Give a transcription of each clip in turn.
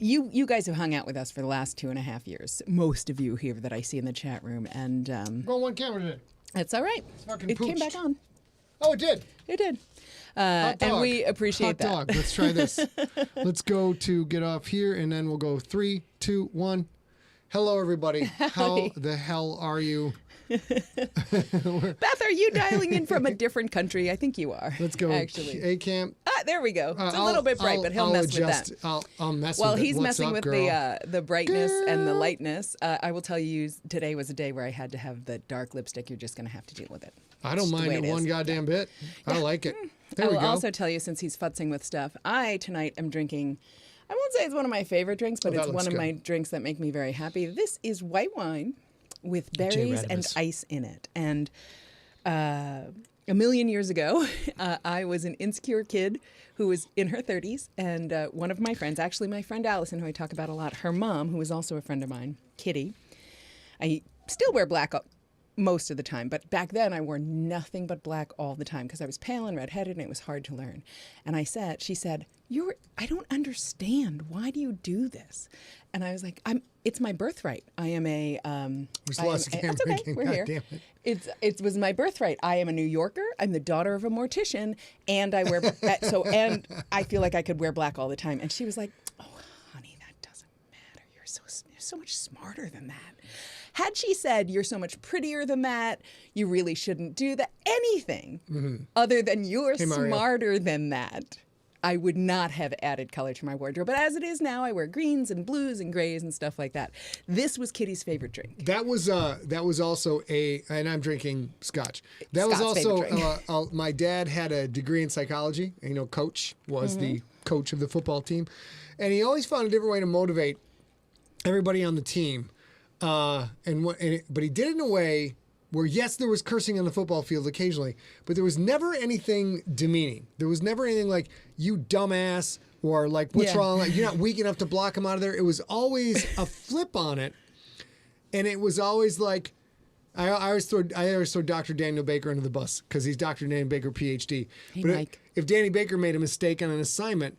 you guys have hung out with us for the last 2.5 years. Most of you here that I see in the chat room, and Go on one camera today. that's all right. Fucking It came pooched. back on. Oh, it did. It did. Hot dog. And we appreciate Hot that. dog. Let's try this. Let's go to get off here, and then we'll go 3, 2, 1. Hello, everybody. How the hell are you? Beth, are you dialing in from a different country? I think you are. Let's go. Actually. A-Camp. There we go. It's a little bit bright, but he'll I'll mess adjust. with that. I'll mess While with it. he's What's messing up, with girl? the brightness and the lightness, I will tell you today was a day where I had to have the dark lipstick. You're just going to have to deal with it. I don't Just the mind way it it one is. goddamn bit. I like it. I There we will go. also tell you, since he's futzing with stuff, I tonight am drinking, I won't say it's one of my favorite drinks, but that it's looks one of good. my drinks that make me very happy. This is white wine with berries and Radimus. ice in it. And a million years ago, I was an insecure kid who was in her 30s, and one of my friends, actually my friend Allison, who I talk about a lot, her mom, who was also a friend of mine, Kitty, I still wear black most of the time, but back then I wore nothing but black all the time because I was pale and redheaded and it was hard to learn. And she said, I don't understand. Why do you do this? And I was like, it's my birthright. I am a, We just lost the camera that's okay, again. we're God here. damn it. It was my birthright. I am a New Yorker. I'm the daughter of a mortician, and I wear and I feel like I could wear black all the time. And she was like, "Oh, honey, that doesn't matter. You're so much smarter than that." Had she said, "You're so much prettier than that. You really shouldn't do that," anything other than "you're Mario. smarter than that," I would not have added color to my wardrobe. But as it is now, I wear greens and blues and grays and stuff like that. This was Kitty's favorite drink. That was also and I'm drinking scotch. That Scott's was also favorite my dad had a degree in psychology. And, coach was the coach of the football team, and he always found a different way to motivate everybody on the team. But he did it in a way where, yes, there was cursing on the football field occasionally, but there was never anything demeaning. There was never anything like, "You dumbass," or like, "What's wrong? Like, you're not weak enough to block him out of there." It was always a flip on it. And it was always like, I always throw Dr. Daniel Baker under the bus because he's Dr. Daniel Baker, PhD. Hey, but Mike. if Danny Baker made a mistake on an assignment,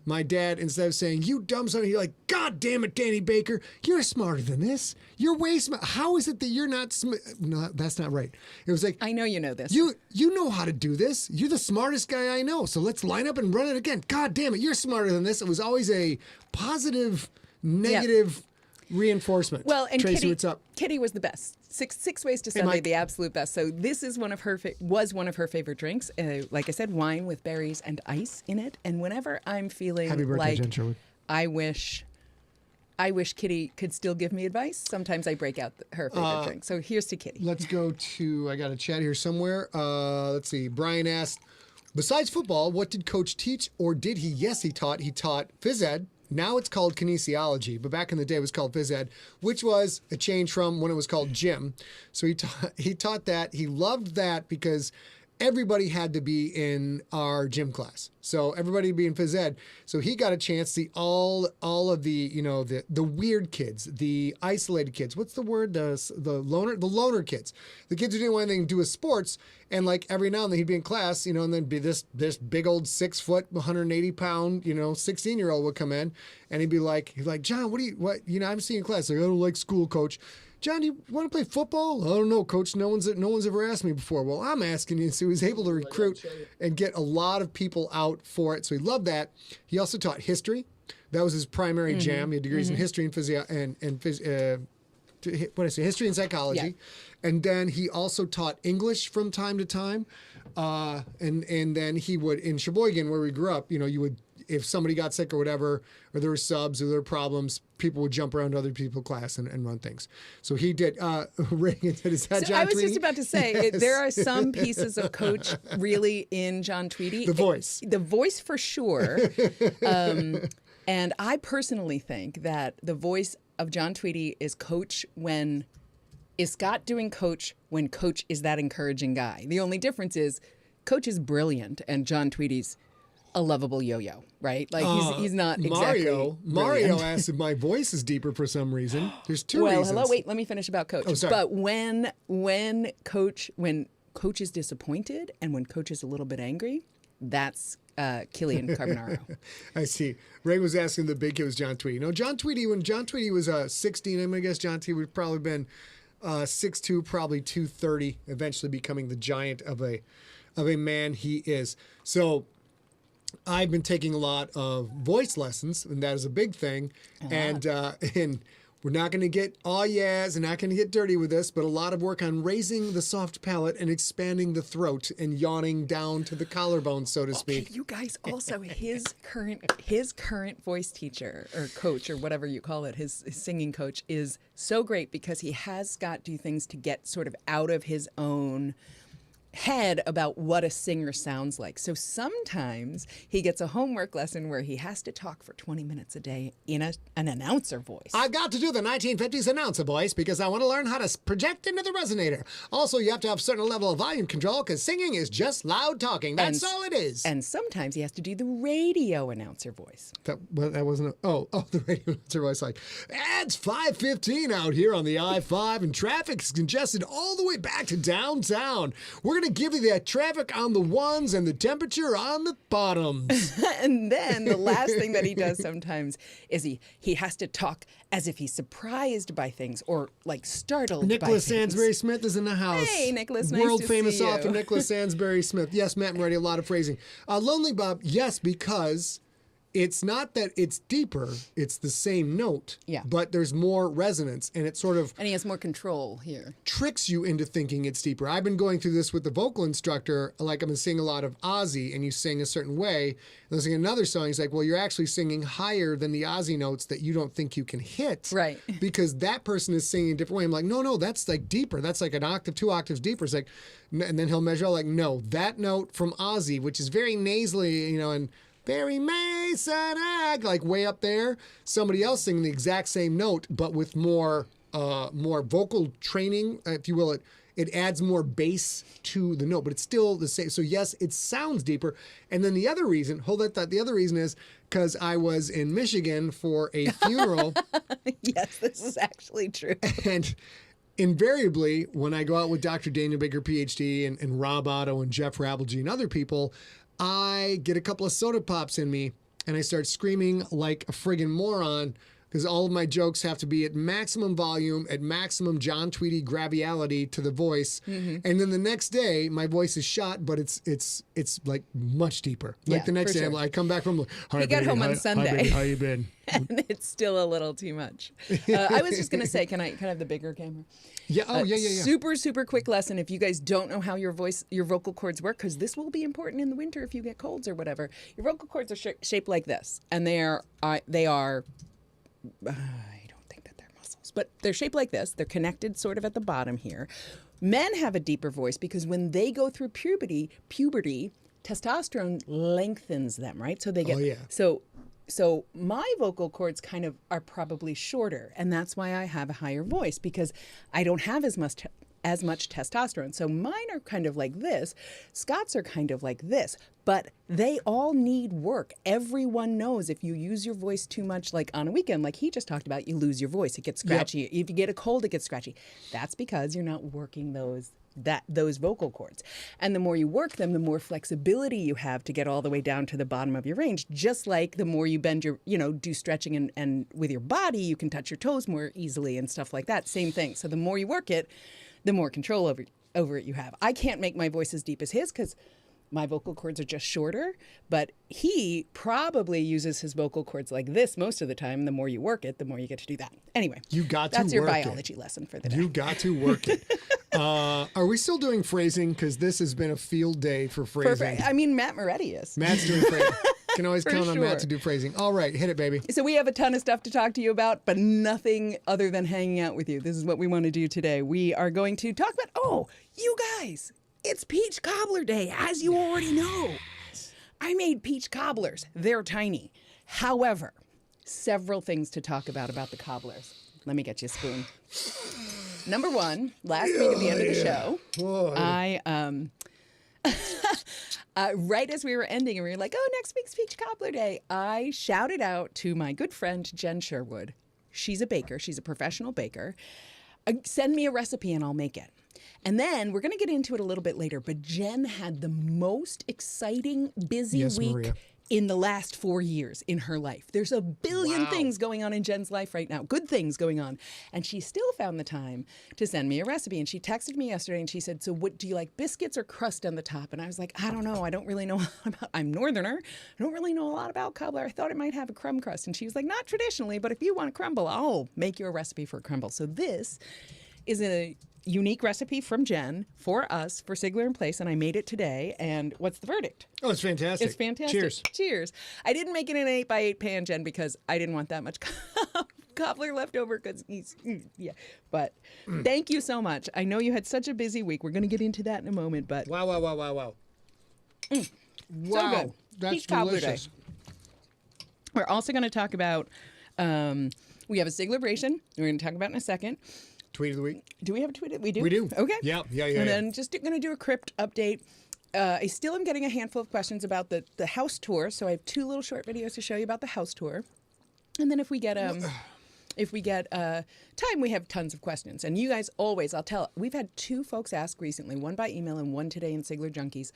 my dad, instead of saying, "You dumb son," he's like, "God damn it, Danny Baker, you're smarter than this. You're way smart. How is it that you're not No, that's not right." It was like, I know you know this. You know how to do this. You're the smartest guy I know. So let's line up and run it again. God damn it, you're smarter than this. It was always a positive, negative reinforcement. Well, and Tracy, what's up? Kitty was the best. Six Ways to Sunday, Mike. the absolute best. So this is one of her favorite drinks. Like I said, wine with berries and ice in it. And whenever I'm feeling Happy birthday, like Jen Sherwood. I wish Kitty could still give me advice, sometimes I break out her favorite drink. So here's to Kitty. Let's go to, I got a chat here somewhere. Let's see. Brian asked, besides football, what did Coach teach, or did he? Yes, he taught. He taught phys ed. Now it's called kinesiology, but back in the day it was called phys ed, which was a change from when it was called gym. So he taught that. He loved that because everybody had to be in our gym class. So everybody would be in phys ed. So he got a chance to see all of the, the weird kids, the isolated kids. What's the word? The loner kids. The kids who didn't want anything to do with sports. And like every now and then he'd be in class, and then be this big old 6 foot, 180 pound, 16-year-old would come in, and he'd be like, "John, what I'm seeing in class. Like, I don't like school, coach. John, do you want to play football?" "I don't know, coach. No one's ever asked me before." "Well, I'm asking you." So he was able to recruit and get a lot of people out for it. So he loved that. He also taught history. That was his primary jam. He had degrees in history and history and psychology. Yeah. And then he also taught English from time to time. And then he would, in Sheboygan, where we grew up, you would, if somebody got sick or whatever, or there were subs or there were problems, people would jump around to other people's class and run things. So he did. Reagan said, "Is that So John I was Tweedy?" just about to say, Yes. there are some pieces of Coach really in John Tweedy. The voice. The voice for sure. And I personally think that the voice of John Tweedy is Scott doing Coach when Coach is that encouraging guy. The only difference is Coach is brilliant and John Tweedy's a lovable yo-yo, right? Like he's not exactly Mario asked if my voice is deeper for some reason. There's two reasons. Hello, wait, let me finish about Coach. Oh, sorry. But when Coach is disappointed and when Coach is a little bit angry, That's Killian Carbonaro. I see. Ray was asking the big kid was John Tweedy. No, John Tweedy, when John Tweedy was 16, I'm going to guess John Tweedy would probably been 6'2", probably 230, eventually becoming the giant of a man he is. So I've been taking a lot of voice lessons, and that is a big thing. And we're not going to get and not going to get dirty with this, but a lot of work on raising the soft palate and expanding the throat and yawning down to the collarbone, so to speak. Okay, you guys also his current voice teacher or coach or whatever you call it, his singing coach is so great because he has Scott do things to get sort of out of his own head about what a singer sounds like. So sometimes he gets a homework lesson where he has to talk for 20 minutes a day in an announcer voice. I've got to do the 1950s announcer voice because I want to learn how to project into the resonator. Also, you have to have a certain level of volume control because singing is just loud talking. That's all it is. And sometimes he has to do the radio announcer voice. That wasn't the radio announcer voice. Like, it's 5:15 out here on the I-5 and traffic's congested all the way back to downtown. We're going to give you the traffic on the ones and the temperature on the bottoms. And then the last thing that he does sometimes is he has to talk as if he's surprised by things or like startled Nicholas by things. Sansbury Smith is in the house. Hey, Nicholas, nice World to famous see you. author Nicholas Sansbury Smith. Yes, Matt Moretti, a lot of phrasing. Lonely Bob, yes, because it's not that it's deeper, it's the same note, but there's more resonance, and it sort of... And he has more control here. ...tricks you into thinking it's deeper. I've been going through this with the vocal instructor, like I've been singing a lot of Ozzy, and you sing a certain way, and I sing another song, he's like, well, you're actually singing higher than the Ozzy notes that you don't think you can hit. Right. Because that person is singing a different way. I'm like, no, that's like deeper. That's like an octave, 2 octaves deeper. It's like, and then he'll measure, like, no, that note from Ozzy, which is very nasally, and... Barry Mason, like way up there. Somebody else singing the exact same note, but with more vocal training, if you will. It adds more bass to the note, but it's still the same. So yes, it sounds deeper. And then the other reason, hold that thought. The other reason is because I was in Michigan for a funeral. Yes, this is actually true. And invariably, when I go out with Dr. Daniel Baker, PhD, and Rob Otto and Jeff Rabelge and other people, I get a couple of soda pops in me and I start screaming like a friggin' moron because all of my jokes have to be at maximum volume, at maximum John Tweedy graviality to the voice. Mm-hmm. And then the next day, my voice is shot, but it's like much deeper. Like the next day, sure. I come back from like, hi, we got home on Sunday. Hi, baby, how you been? And it's still a little too much. I was just going to say, can I have the bigger camera? Yeah. Oh, yeah. Super, super quick lesson. If you guys don't know how your vocal cords work, because this will be important in the winter if you get colds or whatever. Your vocal cords are shaped like this, and they are. I don't think that they're muscles, but they're shaped like this. They're connected sort of at the bottom here. Men have a deeper voice because when they go through puberty, testosterone lengthens them, right? So they get So my vocal cords kind of are probably shorter, and that's why I have a higher voice because I don't have as much testosterone. So mine are kind of like this. Scott's are kind of like this, but they all need work. Everyone knows if you use your voice too much, like on a weekend, like he just talked about, you lose your voice. It gets scratchy. Yep. If you get a cold, it gets scratchy. That's because you're not working those vocal cords. And the more you work them, the more flexibility you have to get all the way down to the bottom of your range. Just like the more you bend your, do stretching and with your body, you can touch your toes more easily and stuff like that. Same thing. So the more you work it, the more control over it you have. I can't make my voice as deep as his because my vocal cords are just shorter, but he probably uses his vocal cords like this most of the time. The more you work it, the more you get to do that. Anyway, that's your biology lesson for the day. You got to work it. Are we still doing phrasing? Because this has been a field day for phrasing. I mean, Matt Moretti is. Matt's doing phrasing. Can always count on Matt to do phrasing. All right, hit it, baby. So we have a ton of stuff to talk to you about, but nothing other than hanging out with you. This is what we want to do today. We are going to talk about, you guys, it's Peach Cobbler Day, as you already know. I made peach cobblers. They're tiny. However, several things to talk about the cobblers. Let me get you a spoon. Number one, last week at the end of the show, I right as we were ending and we were like, next week's Peach Cobbler Day, I shouted out to my good friend, Jen Sherwood. She's a baker. She's a professional baker. Send me a recipe and I'll make it. And then we're going to get into it a little bit later, but Jen had the most exciting, busy week Maria. in the last 4 years in her life. There's a billion Wow. things going on in Jen's life right now, good things going on. And she still found the time to send me a recipe. And she texted me yesterday and she said, so what do you like, biscuits or crust on the top? And I was like, I don't know. I don't really know a lot about, I'm Northerner. I don't really know a lot about Cobbler. I thought it might have a crumb crust. And she was like, not traditionally, but if you want a crumble, I'll make you a recipe for a crumble. So this is a unique recipe from Jen for us, for SIGLERinPLACE, and I made it today. And what's the verdict? Oh, it's fantastic. It's fantastic. Cheers. Cheers. I didn't make it in an 8x8 pan, Jen, because I didn't want that much cobbler left over because he's, yeah. But thank you so much. I know you had such a busy week. We're going to get into that in a moment, but Wow. Wow. so good. That's Peach cobbler day. delicious. We're also going to talk about, we have a Sigleration we're going to talk about in a second. Tweet of the week. Do we have a tweet? We do? We do. Okay. Yeah. And then just going to do a CRYPT update. I still am getting a handful of questions about the house tour, so I have 2 little short videos to show you about the house tour. And then if we get time, we have tons of questions. And you guys always, we've had 2 folks ask recently, one by email and one today in Sigler Junkies.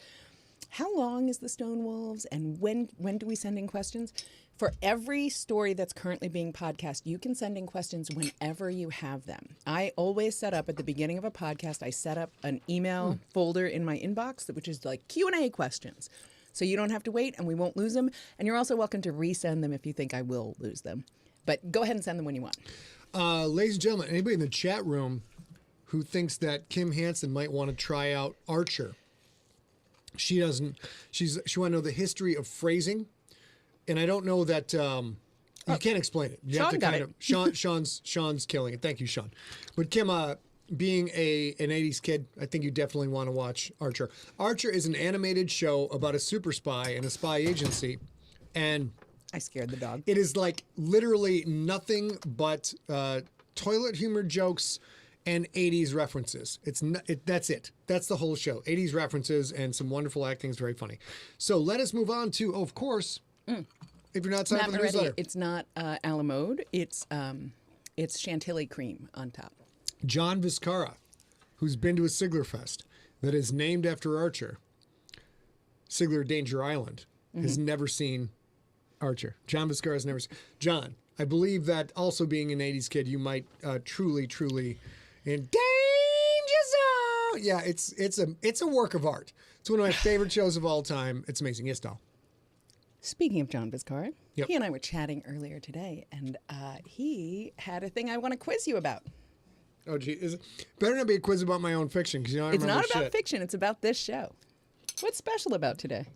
How long is the Stone Wolves, and when do we send in questions? For every story that's currently being podcast, you can send in questions whenever you have them. I always set up at the beginning of a podcast, I set up an email folder in my inbox, which is like Q&A questions. So you don't have to wait and we won't lose them. And you're also welcome to resend them if you think I will lose them. But go ahead and send them when you want. Ladies and gentlemen, anybody in the chat room who thinks that Kim Hansen might want to try out Archer, she doesn't. She want to know the history of phrasing, and I don't know that you can't explain it. You Sean have to got kind it. of Sean's killing it. Thank you, Sean. But Kim, being an '80s kid, I think you definitely want to watch Archer. Archer is an animated show about a super spy and a spy agency, and I scared the dog. it is like literally nothing but toilet humor jokes and 80s references. That's it. That's the whole show. 80s references and some wonderful acting. It's very funny. So let us move on to, of course, if you're not signed up for the Moretti, newsletter, it's not a la mode. It's chantilly cream on top. John Vizcarra, who's been to a Sigler Fest that is named after Archer, Sigler Danger Island, has never seen Archer. John Vizcarra has never seen. John, I believe that also being an 80s kid, you might truly in danger zone. Yeah, it's a work of art. It's one of my favorite shows of all time. It's amazing. Yes, doll. Speaking of John Vizcarra, Yep. he and I were chatting earlier today, and he had a thing I want to quiz you about. Oh, gee, better not be a quiz about my own fiction because you know I It's remember not about shit. fiction. It's about this show. What's special about today?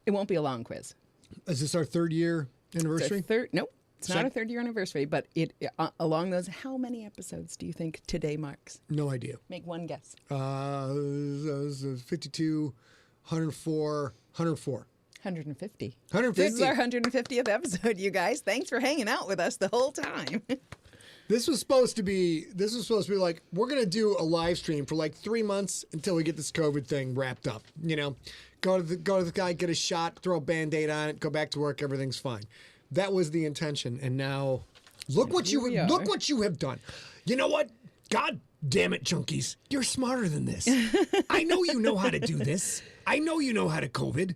It won't be a long quiz. Is this our 3rd year It's anniversary? Nope. It's not Sec- our 3rd year anniversary, but along those, how many episodes do you think today marks? No idea. Make one guess. 52, 104, 104. 150. 150. This is our 150th episode, you guys. Thanks for hanging out with us the whole time. This was supposed to be like, we're going to do a live stream for like 3 months until we get this COVID thing wrapped up. You know, go to the guy, get a shot, throw a Band-Aid on it, go back to work, everything's fine. That was the intention. And now look what you have done. You know what? God damn it, junkies. You're smarter than this. I know you know how to do this. I know you know how to COVID.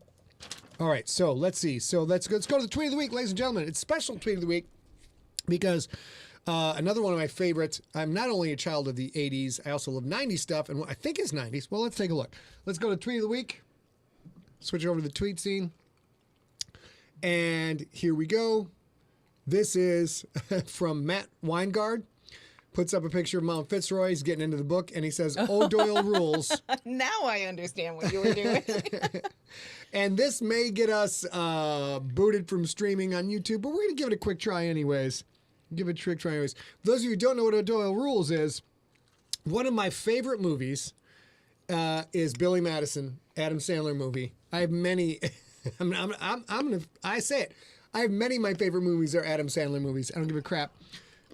All right, so let's see. So let's go to the tweet of the week, ladies and gentlemen. It's special tweet of the week because another one of my favorites. I'm not only a child of the 80s, I also love 90s stuff, and what I think is 90s. Well, let's take a look. Let's go to tweet of the week. Switch over to the tweet scene. And here we go. This is from Matt Weingard. Puts up a picture of Mount Fitzroy. He's getting into the book, and he says, "Oh, Doyle rules." Now I understand what you were doing. And this may get us booted from streaming on YouTube, but we're going to give it a quick try anyways. Give it a quick try anyways. For those of you who don't know what Doyle Rules is, one of my favorite movies is Billy Madison, Adam Sandler movie. I have many. I say it. I have many of my favorite movies are Adam Sandler movies. I don't give a crap.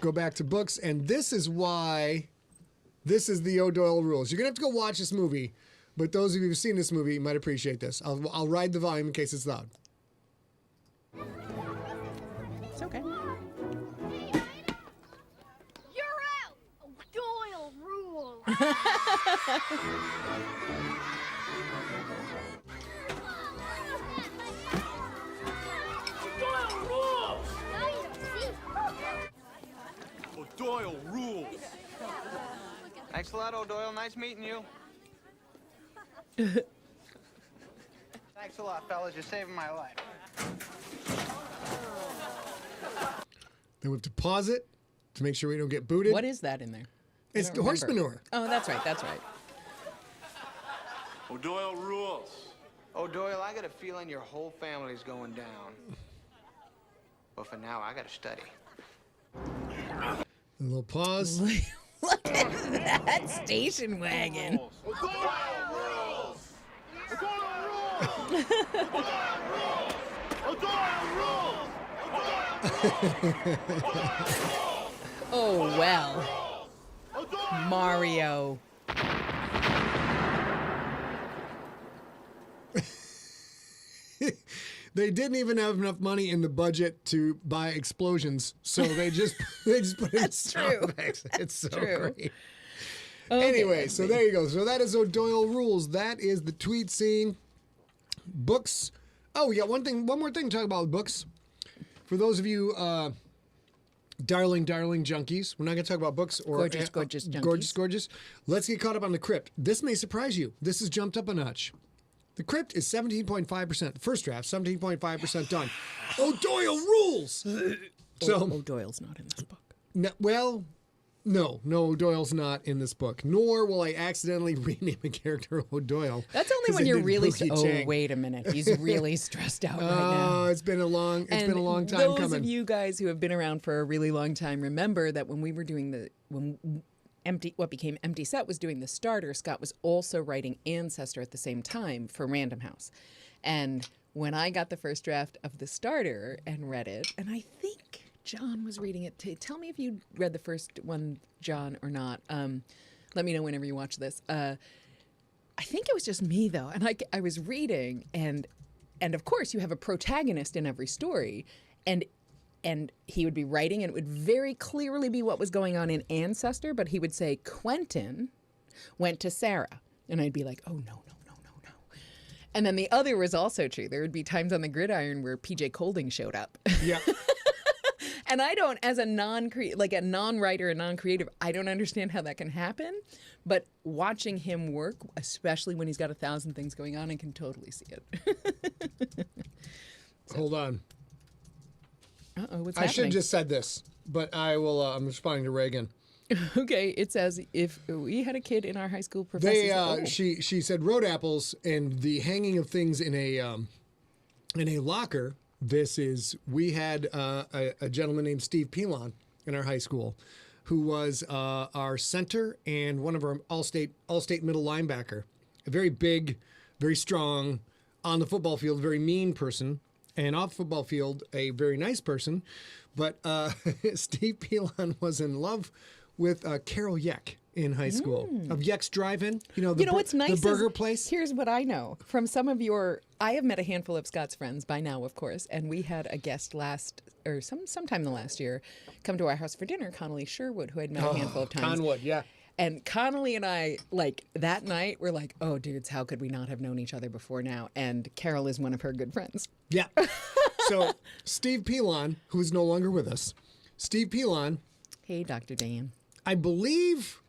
Go back to books, and this is why this is the Doyle Rules. You're going to have to go watch this movie, but those of you who've seen this movie might appreciate this. I'll ride the volume in case it's loud. It's okay. You're out! O'Doyle rules. Thanks a lot, O'Doyle. Nice meeting you. Thanks a lot, fellas. You're saving my life. Then we have to pause it to make sure we don't get booted. What is that in there? It's don't horse remember. manure. Oh, that's right. That's right. O'Doyle rules. O'Doyle, I got a feeling your whole family's going down. But for now, I got to study. A little pause. Look at that station wagon. O'Doyle rules. O'Doyle rules. O'Doyle rules. Oh, well. Mario. They didn't even have enough money in the budget to buy explosions, so they just put it in That's sound true. effects. It's so True. great. Okay, Anyway, let's so see. there you go. So that is O'Doyle rules. That is the tweet scene. Books. Oh, we got one more thing to talk about with books. For those of you darling junkies, we're not going to talk about books or Gorgeous junkies. gorgeous. Let's get caught up on the CRYPT. This may surprise you. This has jumped up a notch. The CRYPT is 17.5%. The first draft, 17.5% done. O'Doyle rules. So, O'Doyle's not in this book. No, O'Doyle's not in this book. Nor will I accidentally rename a character O'Doyle. That's only 'cause when I you're did really. Pookie Oh, Chang. wait a minute. He's really stressed out right now. Oh, it's been a long time Those coming. of you guys who have been around for a really long time remember that when we were doing what became Empty Set was doing the starter, Scott was also writing Ancestor at the same time for Random House. And when I got the first draft of the starter and read it, and I think John was reading it too. Tell me if you read the first one, John, or not. Let me know whenever you watch this. I think it was just me though, and I was reading, and of course you have a protagonist in every story, and he would be writing, and it would very clearly be what was going on in Ancestor, but he would say Quentin went to Sarah, and I'd be like, oh no. And then the other was also true. There would be times on the gridiron where PJ Colding showed up. Yeah. And I don't, as a non-writer and non-creative, I don't understand how that can happen. But watching him work, especially when he's got 1,000 things going on, I can totally see it. Hold on. Uh-oh, what's I should happening? have just said this, but I will. I'm responding to Reagan. Okay, it says if we had a kid in our high school professor. She said road apples and the hanging of things in a locker. We had a gentleman named Steve Pilon in our high school, who was our center and one of our all-state middle linebacker. A very big, very strong, on the football field, very mean person, and off football field, a very nice person. But Steve Pilon was in love with Carol Yeck in high school of Yeck's Drive-In. What's nice the burger is, place. Here's what I know from some of your. I have met a handful of Scott's friends by now, of course, and we had a guest sometime in the last year come to our house for dinner, Connolly Sherwood, who I'd met a handful of times. Conwood, yeah. And Connolly and I, that night, were like, oh, dudes, how could we not have known each other before now? And Carol is one of her good friends. Yeah. So Steve Pilon, who's no longer with us, Steve Pilon. Hey, Dr. Dan. I believe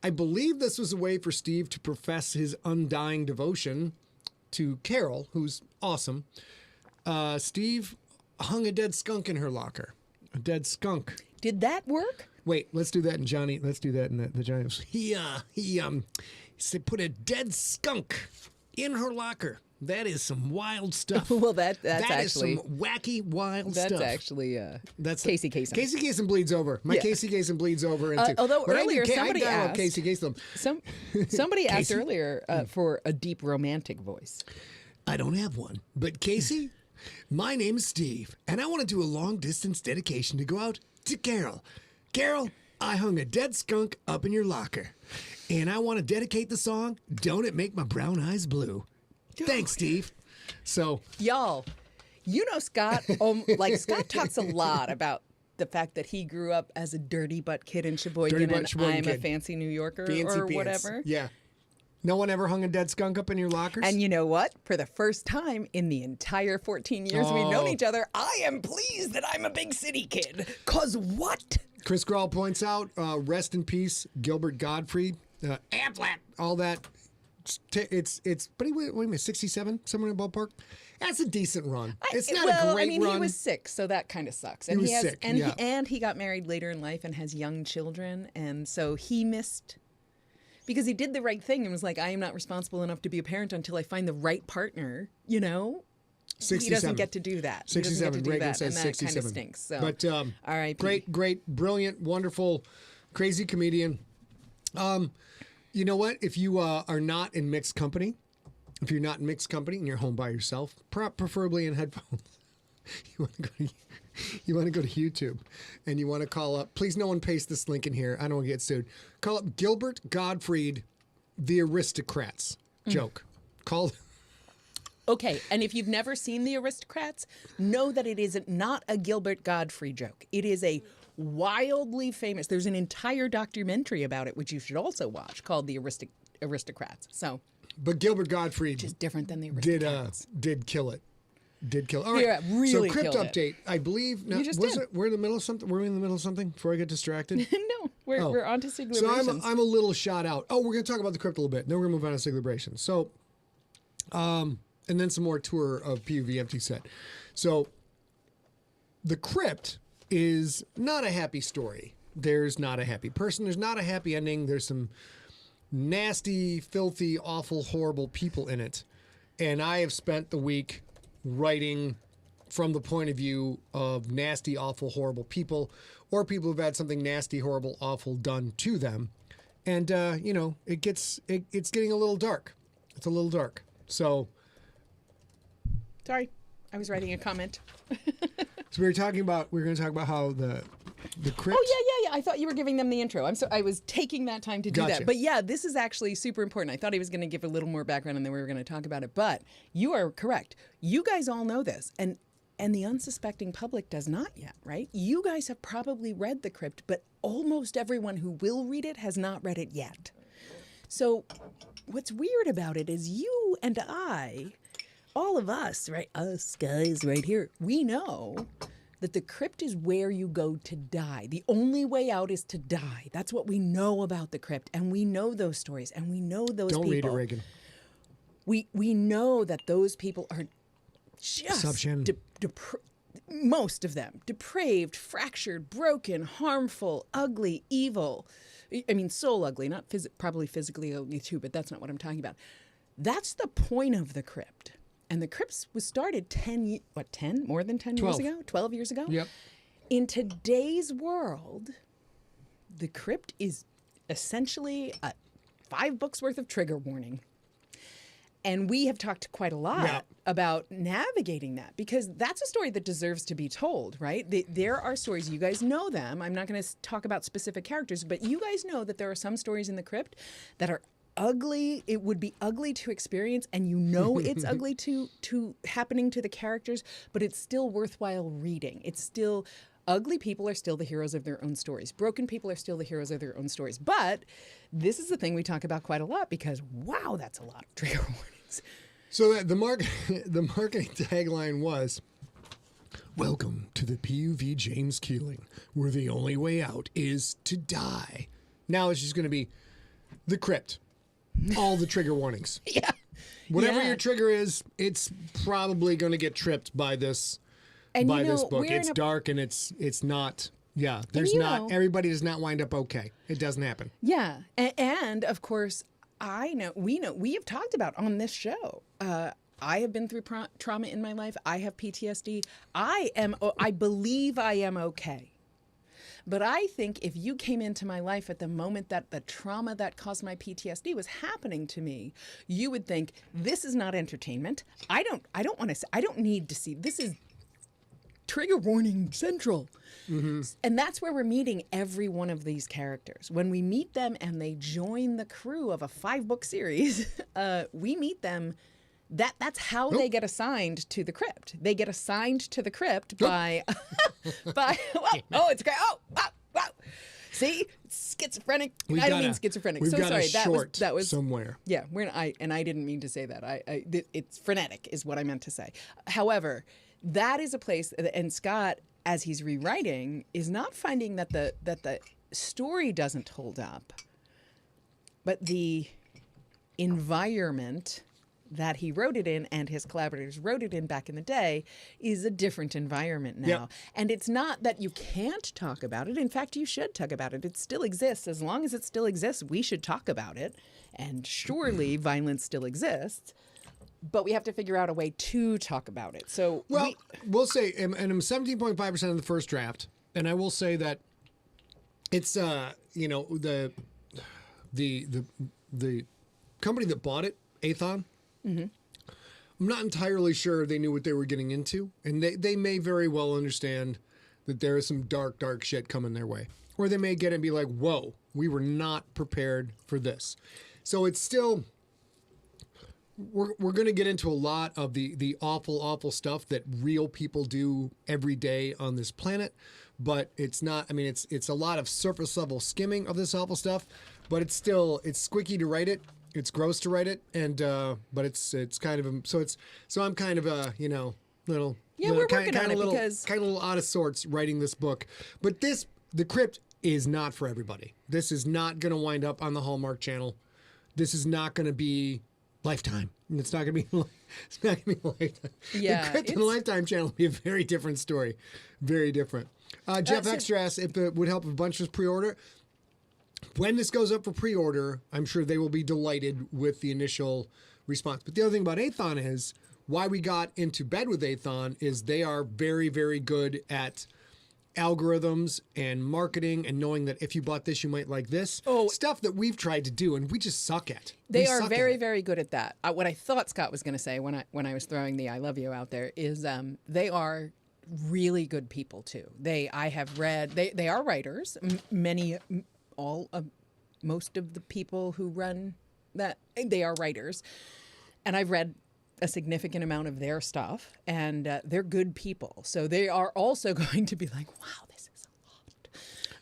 this was a way for Steve to profess his undying devotion to Carol, who's awesome. Steve hung a dead skunk in her locker. A dead skunk. Did that work? Wait, let's do that in Johnny. Let's do that in the Johnny. He said put a dead skunk in her locker. That is some wild stuff. Well, that's that actually is some wacky wild that's stuff. Actually That's Casey Kasem. Casey Kasem bleeds over. My Yeah. Casey Kasem bleeds over into. Although But earlier somebody I love asked Casey Kasem. somebody asked Casey? earlier for a deep romantic voice. I don't have one, but Casey, my name is Steve, and I want to do a long distance dedication to go out to Carol. Carol, I hung a dead skunk up in your locker, and I want to dedicate the song "Don't It Make My Brown Eyes Blue." Thanks, Steve. So Y'all, Scott. Scott talks a lot about the fact that he grew up as a dirty butt kid in Sheboygan Dirty butt and Sheboygan I'm a kid. fancy New Yorker Fancy or pants. whatever. Yeah. No one ever hung a dead skunk up in your lockers? And you know what? For the first time in the entire 14 years we've known Oh. each other, I am pleased that I'm a big city kid. 'Cause what? Chris Grawl points out, rest in peace, Gilbert Gottfried, Amflat, all that. But wait a minute, 67, somewhere in the ballpark? That's a decent run. It's not a great run. He was sick, so that kind of sucks. And was has, sick, and yeah. and he got married later in life and has young children, and so he missed because he did the right thing and was like, I am not responsible enough to be a parent until I find the right partner. You know, 67. he doesn't get to do that. 67. He doesn't get to do Reagan that, says and that 67. kind of stinks. So, But R.I.P. great, brilliant, wonderful, crazy comedian. You know what? If you are not in mixed company, if you're not in mixed company and you're home by yourself, preferably in headphones, you want to go to YouTube and you want to call up. Please, no one paste this link in here. I don't want to get sued. Call up Gilbert Gottfried, The Aristocrats. Joke. Call. Okay, and if you've never seen The Aristocrats, know that it is not a Gilbert Godfrey joke. It is a wildly famous. There's an entire documentary about it, which you should also watch, called The Aristocrats. So, But Gilbert Gottfried just different than The did Aristocrats. did kill it. Did kill it. All right. Yeah, really so CRYPT killed it. update. I believe. Now, You just was did. it? We're in the middle of something. Were we in the middle of something before I get distracted? No, we're on to So SIGLERations. I'm a little shot out. Oh, we're going to talk about the CRYPT a little bit. Then we're going to move on to SIGLERations. So, and then some more tour of PUV Empty Set. So, the CRYPT is not a happy story. There's not a happy person. There's not a happy ending. There's some nasty, filthy, awful, horrible people in it. And I have spent the week writing from the point of view of nasty, awful, horrible people, or people who've had something nasty, horrible, awful done to them. And it's getting a little dark. It's a little dark. So Sorry, I was writing a comment. we were going to talk about how the CRYPT. Oh, yeah. I thought you were giving them the intro. I was taking that time to do Gotcha. that. But yeah, this is actually super important. I thought he was going to give a little more background and then we were going to talk about it. But you are correct. You guys all know this. And the unsuspecting public does not yet, right? You guys have probably read the CRYPT, but almost everyone who will read it has not read it yet. So what's weird about it is you and I, all of us, right? Us guys right here, we know that the CRYPT is where you go to die. The only way out is to die. That's what we know about the CRYPT. And we know those stories and we know those Don't people. read it, Reagan. We know that those people are Stop, just Shannon. most of them depraved, fractured, broken, harmful, ugly, evil. I mean, soul ugly, not probably physically ugly too, but that's not what I'm talking about. That's the point of the CRYPT. And the CRYPT was started more than 10 years 12. ago? 12 years ago? Yep. In today's world, the CRYPT is essentially 5 books worth of trigger warning. And we have talked quite a lot about navigating that because that's a story that deserves to be told, right? There are stories, you guys know them. I'm not going to talk about specific characters, but you guys know that there are some stories in the CRYPT that are ugly. It would be ugly to experience, and you know it's ugly to happening to the characters, but it's still worthwhile reading. It's still ugly people are still the heroes of their own stories. Broken people are still the heroes of their own stories. But this is the thing we talk about quite a lot because wow, that's a lot of trigger warnings. So the marketing tagline was, "Welcome to the PUV James Keeling, where the only way out is to die." Now it's just going to be the CRYPT. All the trigger warnings. Yeah. Whatever Yeah. your trigger is, it's probably going to get tripped by this And this book. we're It's in a- dark and it's not. Yeah, there's you not. know- Everybody does not wind up okay. It doesn't happen. Yeah, and of course, we have talked about on this show. I have been through trauma in my life. I have PTSD. I believe I am okay. But I think if you came into my life at the moment that the trauma that caused my PTSD was happening to me, you would think this is not entertainment. I don't want to. I don't need to see. This is trigger warning central. Mm-hmm. And that's where we're meeting every one of these characters. When we meet them and they join the crew of a 5-book series, we meet them That's how they get assigned to the crypt. They get assigned to the crypt by oh, it's great. Oh, wow, wow. See, schizophrenic. I don't mean schizophrenic. We've So got sorry. a That was somewhere. Yeah, I didn't mean to say that. It's frenetic is what I meant to say. However, that is a place, and Scott, as he's rewriting, is not finding that the story doesn't hold up, but the environment that he wrote it in and his collaborators wrote it in back in the day is a different environment now. Yep. And it's not that you can't talk about it. In fact, you should talk about it. It still exists. As long as it still exists, we should talk about it. And surely violence still exists. But we have to figure out a way to talk about it. So we'll say, and I'm 17.5% of the first draft, and I will say that it's the company that bought it, Athon. Mm-hmm. I'm not entirely sure they knew what they were getting into, and they may very well understand that there is some dark shit coming their way, or they may get it and be like, "Whoa, we were not prepared for this." So it's still. We're going to get into a lot of the awful stuff that real people do every day on this planet, but it's not. I mean, it's a lot of surface level skimming of this awful stuff, but it's squicky to write it. It's gross to write it, and but it's kind of so I'm kind of a little we're working on it because kind of a little out of sorts writing this book, but the Crypt is not for everybody. This is not going to wind up on the Hallmark Channel. This is not going to be Lifetime. It's not going to be. It's not going to be Lifetime. Yeah, the Crypt and the Lifetime channel will be a very different story. Very different. Jeff Extra asks if it would help if a bunch was pre-order. When this goes up for pre-order, I'm sure they will be delighted with the initial response. But the other thing about Athon is why we got into bed with Athon is they are very, very good at algorithms and marketing and knowing that if you bought this, you might like this. Stuff that we've tried to do and we just suck at. They are very, very good at that. What I thought Scott was going to say when I was throwing the "I love you" out there is they are really good people too. I have read they are writers. Most of the people who run that, they are writers, and I've read a significant amount of their stuff, and they're good people. So they are also going to be like, wow, this is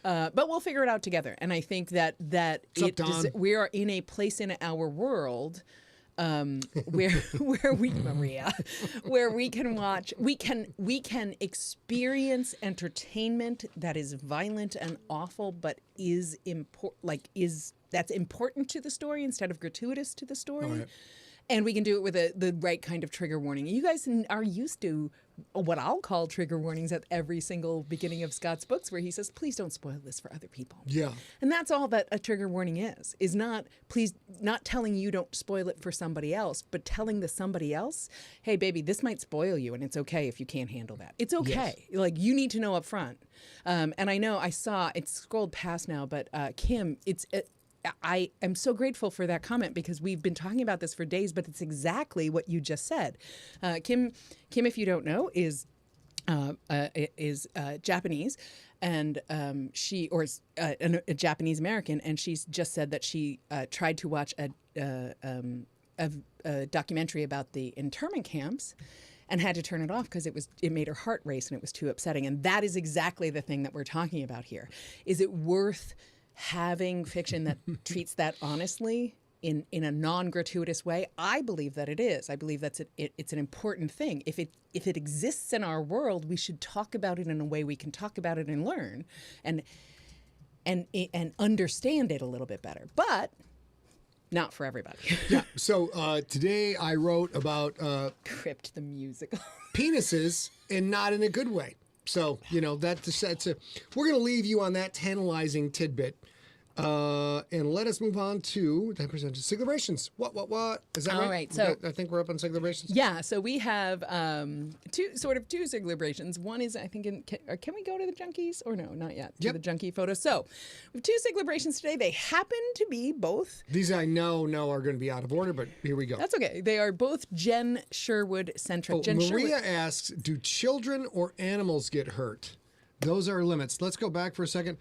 a lot. But we'll figure it out together. And I think that we are in a place in our world where we can watch, we can experience entertainment that is violent and awful, but that's important to the story instead of gratuitous to the story. Right. And we can do it with the right kind of trigger warning. You guys are used to what I'll call trigger warnings at every single beginning of Scott's books, where he says, please don't spoil this for other people. Yeah. And that's all that a trigger warning is not telling you don't spoil it for somebody else, but telling the somebody else, hey, baby, this might spoil you, and it's okay if you can't handle that. It's okay. Yes. Like, you need to know up front. And I know I saw, it's scrolled past now, but Kim, I am so grateful for that comment because we've been talking about this for days, but it's exactly what you just said. Kim, if you don't know, is Japanese, and she is a Japanese American, and she's just said that she tried to watch a documentary about the internment camps and had to turn it off because it made her heart race and it was too upsetting. And that is exactly the thing that we're talking about here. Is it worth having fiction that treats that honestly in a non-gratuitous way? I believe that it is. I believe that's it's an important thing. If it exists in our world, we should talk about it in a way we can talk about it and learn and understand it a little bit better. But not for everybody. Yeah. So today I wrote about CRYPT the musical. Penises, and not in a good way. So, we're going to leave you on that tantalizing tidbit. And let us move on to the percentage CRYPTizations. What? Is that right? All right. So I think we're up on CRYPTizations. Yeah. So we have two CRYPTizations. One is, I think, can we go to the junkies or no? Not yet. To the junkie photo. So we have two CRYPTizations today. They happen to be both. These I know are going to be out of order, but here we go. That's okay. They are both Jen Sherwood centric. Maria asks, do children or animals get hurt? Those are limits. Let's go back for a second.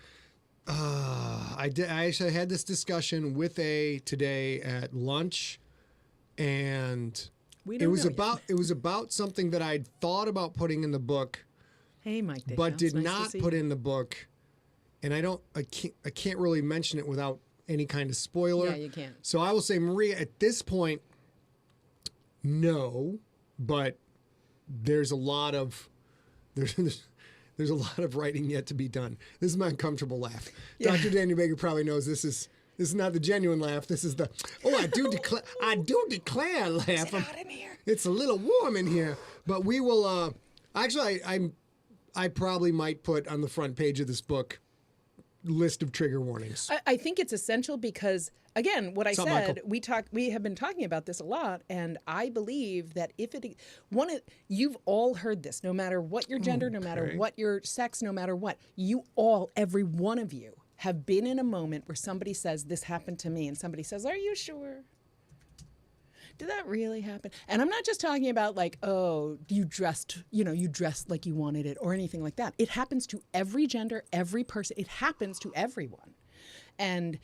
I actually had this discussion with today at lunch, and We It don't was know yet. it was about something that I'd thought about putting in the book, Hey, Mike Deschamps, but did nice to not see put you. in the book, and I can't really mention it without any kind of spoiler. Yeah, you can't. So I will say, Maria, at this point, no, but there's a lot of there's a lot of writing yet to be done. This is my uncomfortable laugh. Yeah. Dr. Daniel Baker probably knows this is not the genuine laugh. This is the I do declare laugh. Is it hot in here? It's a little warm in here, but we will. Actually, I probably might put on the front page of this book list of trigger warnings. I think it's essential because, again, what I What's up, said, Michael? we have been talking about this a lot, and I believe that you've all heard this, no matter what your gender, no matter what your sex, no matter what, every one of you have been in a moment where somebody says, this happened to me, and somebody says, are you sure? Did that really happen? And I'm not just talking about like, oh, you dressed like you wanted it or anything like that. It happens to every gender, every person. It happens to everyone. And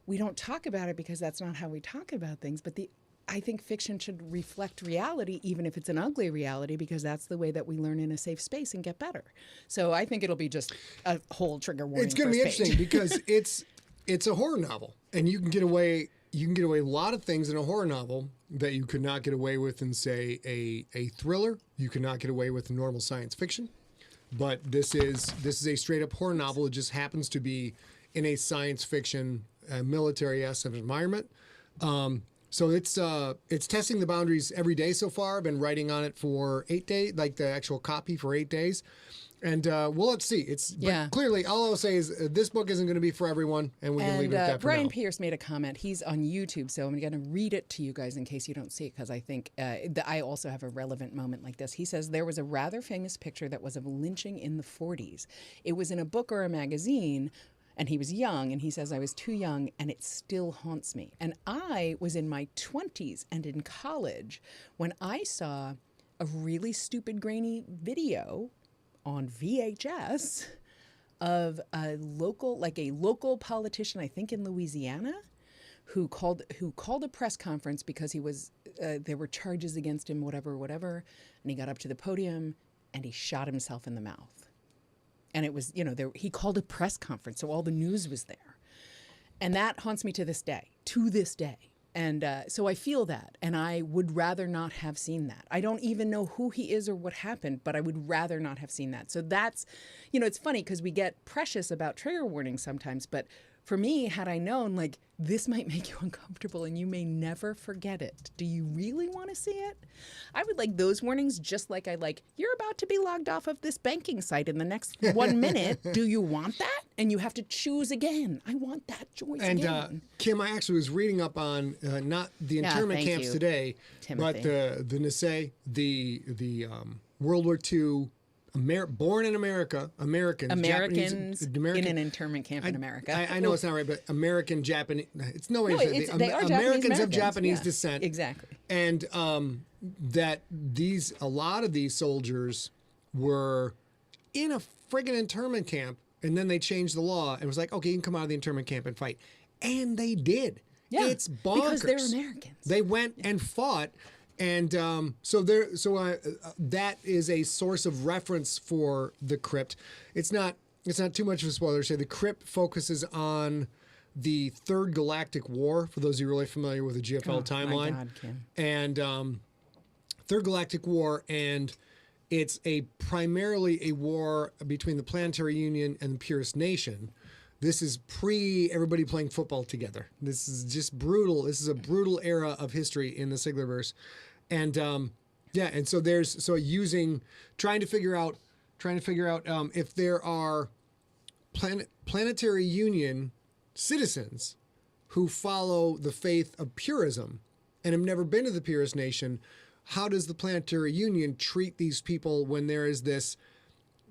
we don't talk about it because that's not how we talk about things. But I think fiction should reflect reality, even if it's an ugly reality, because that's the way that we learn in a safe space and get better. So I think it'll be just a whole trigger warning. It's going to be first page. interesting because it's a horror novel, and you can get away a lot of things in a horror novel that you could not get away with in, say, a thriller. You could not get away with normal science fiction. But this is a straight up horror novel. It just happens to be in a science fiction military-esque environment. So it's testing the boundaries every day so far. I've been writing on it for 8 days, like the actual copy for 8 days. And we'll have to see. But clearly, all I'll say is this book isn't going to be for everyone, and we can leave it at that for Brian now. Pierce made a comment. He's on YouTube, so I'm going to read it to you guys in case you don't see it, because I think I also have a relevant moment like this. He says, there was a rather famous picture that was of a lynching in the 40s. It was in a book or a magazine, and he was young, and he says, I was too young, and it still haunts me. And I was in my 20s and in college when I saw a really stupid, grainy video on VHS of a local politician, I think in Louisiana, who called a press conference because there were charges against him, whatever, and he got up to the podium and he shot himself in the mouth. And it was, he called a press conference, so all the news was there. And that haunts me to this day. And so I feel that, and I would rather not have seen that. I don't even know who he is or what happened, but I would rather not have seen that. So that's, it's funny because we get precious about trigger warnings sometimes, but for me, had I known, like, this might make you uncomfortable and you may never forget it. Do you really want to see it? I would like those warnings just like I like, you're about to be logged off of this banking site in the next 1 minute. Do you want that? And you have to choose again. I want that choice again. And Kim, I actually was reading up on not the internment thank camps you, today, Timothy. but the Nisei, the World War II, born in America, Americans Japanese, in an internment camp in America. I know it's not right, but American, Japanese. It's no way. They are Americans of Japanese-Americans, Japanese yeah, descent. exactly. And that a lot of these soldiers were in a friggin' internment camp, and then they changed the law and it was like, okay, you can come out of the internment camp and fight, and they did. Yeah, it's bonkers because they're Americans. They went and fought. And so that is a source of reference for the CRYPT. It's not too much of a spoiler to say the CRYPT focuses on the Third Galactic War, for those of you really familiar with the GFL timeline. My God, Kim. And Third Galactic War, and it's primarily a war between the Planetary Union and the Purist Nation. This is everybody playing football together. This is just brutal. This is a brutal era of history in the Siglerverse. And and so trying to figure out if there are Planetary Union citizens who follow the faith of purism and have never been to the Purist Nation. How does the Planetary Union treat these people when there is this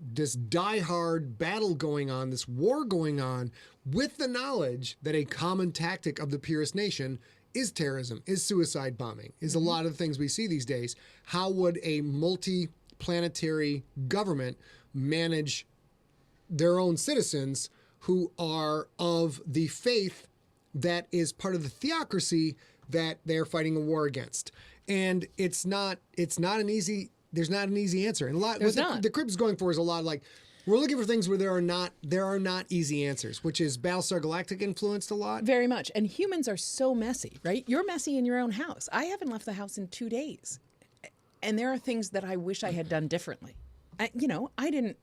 diehard battle going on, this war going on, with the knowledge that a common tactic of the Purist Nation is terrorism, is suicide bombing, is a lot of the things we see these days. How would a multi-planetary government manage their own citizens who are of the faith that is part of the theocracy that they're fighting a war against? and it's not an easy. There's not an easy answer, and a lot. There's What not. the Crypt is going for is a lot like we're looking for things where there are not easy answers, which is Battlestar Galactica influenced a lot. Very much. And humans are so messy, right? You're messy in your own house. I haven't left the house in 2 days. And there are things that I wish I had done differently. I didn't,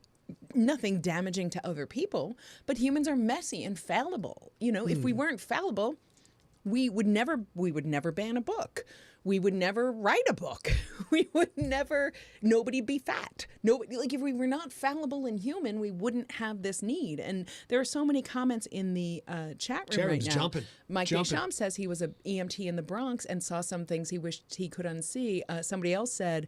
nothing damaging to other people, but humans are messy and fallible. If we weren't fallible, we would never ban a book. We would never write a book. We would never, nobody'd be fat. Nobody, like if we were not fallible and human, we wouldn't have this need. And there are so many comments in the chat room right now. Jumping. Mike Deschamps says he was an EMT in the Bronx and saw some things he wished he could unsee. Somebody else said,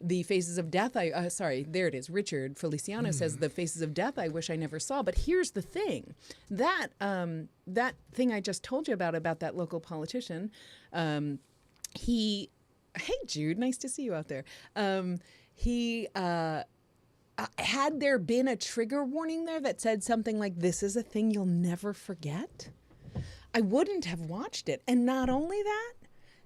the faces of death, there it is. Richard Feliciano says, the faces of death I wish I never saw. But here's the thing. That thing I just told you about that local politician, hey Jude, nice to see you out there. Had there been a trigger warning there that said something like, this is a thing you'll never forget, I wouldn't have watched it. And not only that,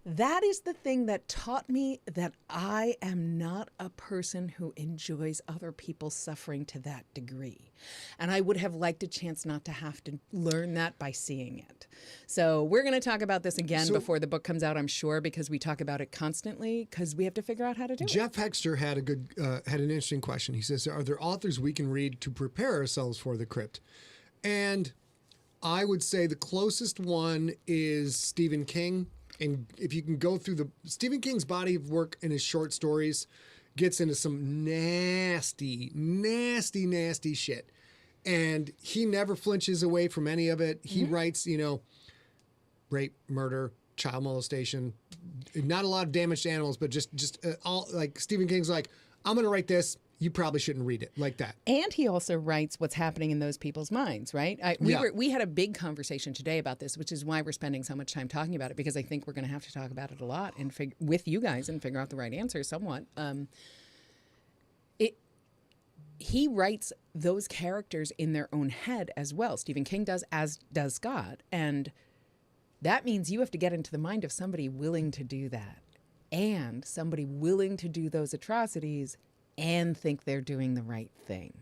that is the thing that taught me that I am not a person who enjoys other people's suffering to that degree. And I would have liked a chance not to have to learn that by seeing it. So we're going to talk about this again before the book comes out, I'm sure, because we talk about it constantly because we have to figure out how to do it. Jeff Hexter had an interesting question. He says, are there authors we can read to prepare ourselves for the crypt? And I would say the closest one is Stephen King. And if you can go through Stephen King's body of work in his short stories gets into some nasty, nasty, nasty shit. And he never flinches away from any of it. He writes, rape, murder, child molestation, not a lot of damage to animals, but just all like Stephen King's like, I'm going to write this. You probably shouldn't read it like that. And he also writes what's happening in those people's minds, right? We had a big conversation today about this, which is why we're spending so much time talking about it, because I think we're going to have to talk about it a lot and with you guys and figure out the right answer somewhat. He writes those characters in their own head as well. Stephen King does, as does Scott. And that means you have to get into the mind of somebody willing to do that and somebody willing to do those atrocities and think they're doing the right thing.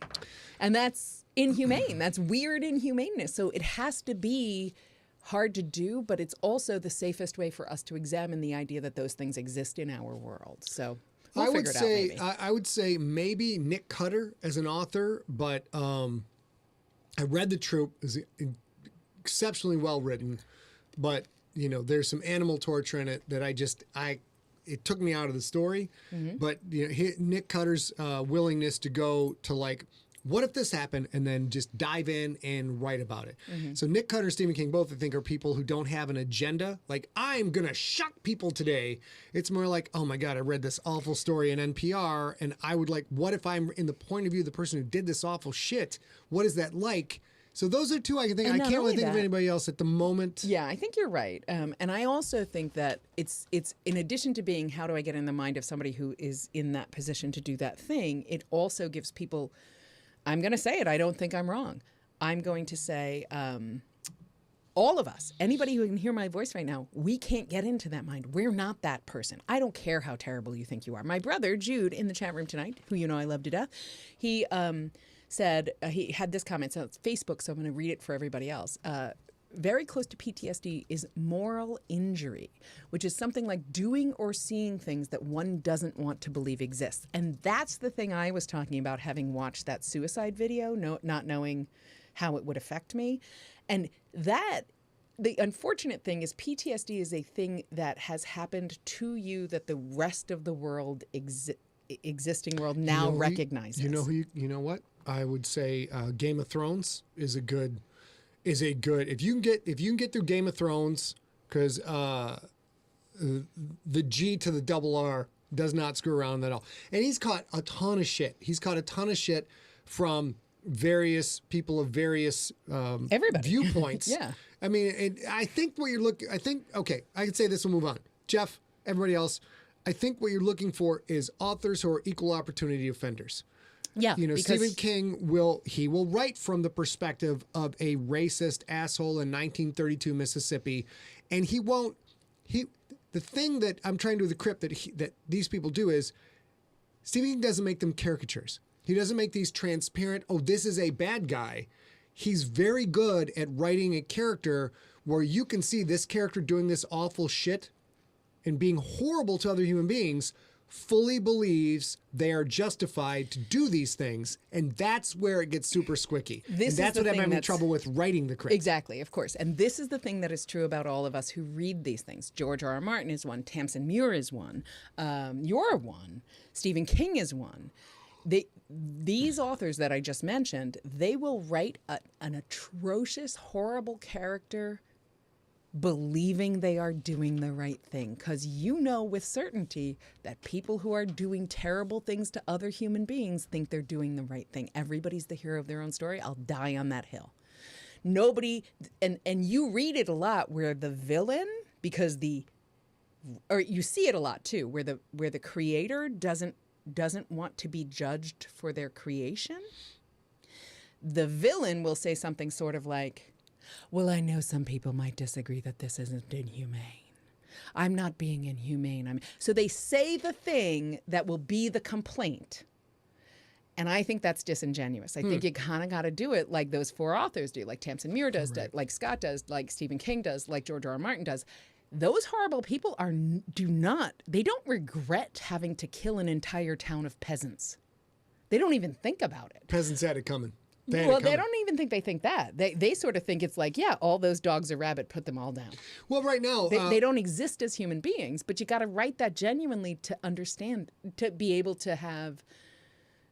And that's inhumane. That's weird inhumaneness. So it has to be hard to do, but it's also the safest way for us to examine the idea that those things exist in our world. So we'll figure it out maybe. I would say maybe Nick Cutter as an author, but I read The Troop. It's exceptionally well written, but there's some animal torture in it that it took me out of the story. But Nick Cutter's willingness to go to like, what if this happened, and then just dive in and write about it. So Nick Cutter and Stephen King both, I think, are people who don't have an agenda. Like, I'm gonna shock people today. It's more like, oh my God, I read this awful story in NPR, and I would like, what if I'm in the point of view of the person who did this awful shit? What is that like? So those are two I can think. I can't really think of anybody else at the moment. Yeah, I think you're right. And I also think that it's in addition to being how do I get in the mind of somebody who is in that position to do that thing, it also gives people, I'm going to say it, I don't think I'm wrong. I'm going to say all of us, anybody who can hear my voice right now, we can't get into that mind. We're not that person. I don't care how terrible you think you are. My brother, Jude, in the chat room tonight, who I love to death, he said, he had this comment, so it's Facebook, so I'm going to read it for everybody else. Very close to PTSD is moral injury, which is something like doing or seeing things that one doesn't want to believe exist. And that's the thing I was talking about, having watched that suicide video, not knowing how it would affect me. And the unfortunate thing is PTSD is a thing that has happened to you that the rest of the world, existing world now recognizes. You know what? I would say Game of Thrones is a good. If you can get through Game of Thrones, because the G to the double R does not screw around at all. And he's caught a ton of shit. He's caught a ton of shit from various people of various viewpoints. Yeah. I mean, I think what you're looking. Okay, I can say this and move on. Jeff, everybody else, I think what you're looking for is authors who are equal opportunity offenders. Yeah, Stephen King will write from the perspective of a racist asshole in 1932 Mississippi, and the thing that I'm trying to do with the CRYPT that these people do is Stephen King doesn't make them caricatures. He doesn't make these transparent, oh, this is a bad guy. He's very good at writing a character where you can see this character doing this awful shit and being horrible to other human beings, fully believes they are justified to do these things, and that's where it gets super squicky. And that's what I'm having trouble with writing the CRYPT. Exactly, of course. And this is the thing that is true about all of us who read these things. George R. R. Martin is one. Tamsin Muir is one. You're one. Stephen King is one. These authors that I just mentioned, they will write an atrocious, horrible character believing they are doing the right thing, because you know with certainty that people who are doing terrible things to other human beings think they're doing the right thing. Everybody's the hero of their own story. I'll die on that hill. Nobody, and you read it a lot where the villain, or you see it a lot too, where the creator doesn't want to be judged for their creation. The villain will say something sort of like, well, I know some people might disagree that this isn't inhumane. I'm not being inhumane. So they say the thing that will be the complaint. And I think that's disingenuous. I think you kind of got to do it like those four authors do, like Tamsin Muir does, like Scott does, like Stephen King does, like George R. R. Martin does. Those horrible people they don't regret having to kill an entire town of peasants. They don't even think about it. Peasants had it coming. They don't even think they think that. They sort of think it's like, yeah, all those dogs are rabid, put them all down. Well, right now... They don't exist as human beings, but you got to write that genuinely to understand, to be able to have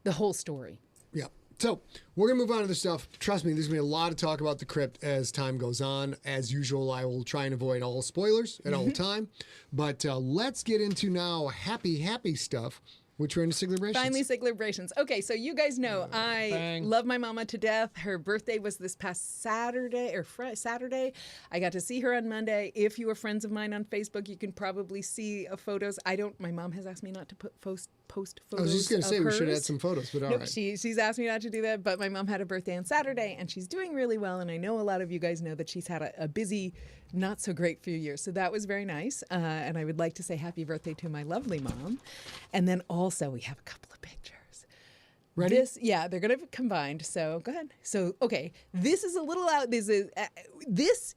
the whole story. Yeah. So we're going to move on to the stuff. Trust me, there's going to be a lot of talk about the CRYPT as time goes on. As usual, I will try and avoid all spoilers at all time. But let's get into now happy stuff. Which we're into SIGLERibrations. Finally, SIGLERibrations. Okay, so you guys know I love my mama to death. Her birthday was this past Saturday Saturday. I got to see her on Monday. If you are friends of mine on Facebook, you can probably see photos. My mom has asked me not to post photos. I was just going to say hers. we should add some photos, but all right. She's asked me not to do that, but my mom had a birthday on Saturday, and she's doing really well. And I know a lot of you guys know that she's had a busy, not so great few years. So that was very nice. And I would like to say happy birthday to my lovely mom. And then also we have a couple of pictures. Ready? They're going to be combined. So go ahead. So, okay, this is a little out. This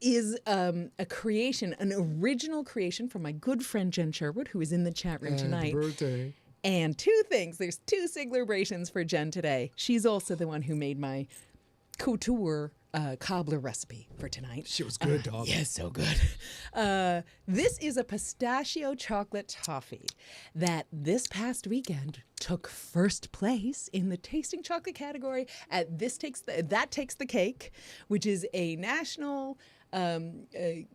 is a creation, an original creation from my good friend Jen Sherwood, who is in the chat room tonight. Happy birthday. And two things. There's two SIGLERibrations for Jen today. She's also the one who made my couture cobbler recipe for tonight. She was good, dog. Yeah, so good. This is a pistachio chocolate toffee that this past weekend took first place in the tasting chocolate category at That Takes the Cake, which is a national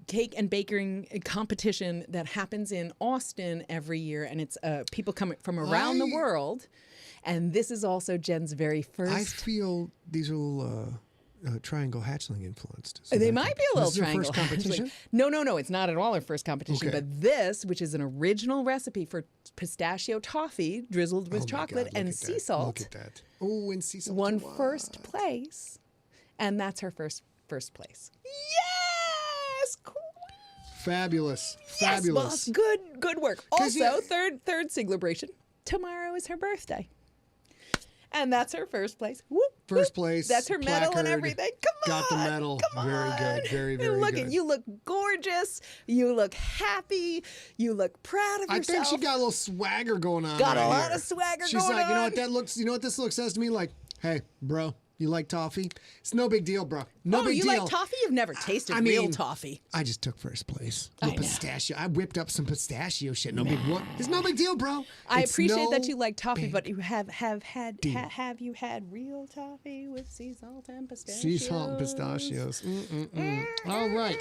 cake and baking competition that happens in Austin every year, and it's people coming from around the world. And this is also Jen's very first. I feel these are a little triangle hatchling influenced. They might be a little triangle first competition. No, it's not at all our first competition. Okay. But this, which is an original recipe for pistachio toffee drizzled with Oh my chocolate God, look and at sea that. salt, Look at that. Oh, and sea salt. won Wow. first place, and that's her first place. Yes, cool. Fabulous. Yes, Fabulous. boss. Good work. 'Cause Also, you- third SIGLERbration. Tomorrow is her birthday. And that's her first place. Whoop, First whoop. place, That's her medal and placard. everything. Come on. Got the medal. Come Very on. good. Very, And very look good. At you. Look gorgeous. You look happy. You look proud of I yourself. think she got a little swagger going on. Got a right lot here. of swagger She's going like, you know what on. that looks? You know what this look says to me? Like, hey, bro, you like toffee? It's no big deal, bro. No big you deal. like toffee? You've never tasted I real mean, toffee. I just took first place. I With know. pistachio. I whipped up some pistachio shit. No big what? It's no big deal, bro. I It's appreciate that no you like toffee, big but you have deal. you had real toffee with sea salt and pistachios? sea salt and pistachios. All right.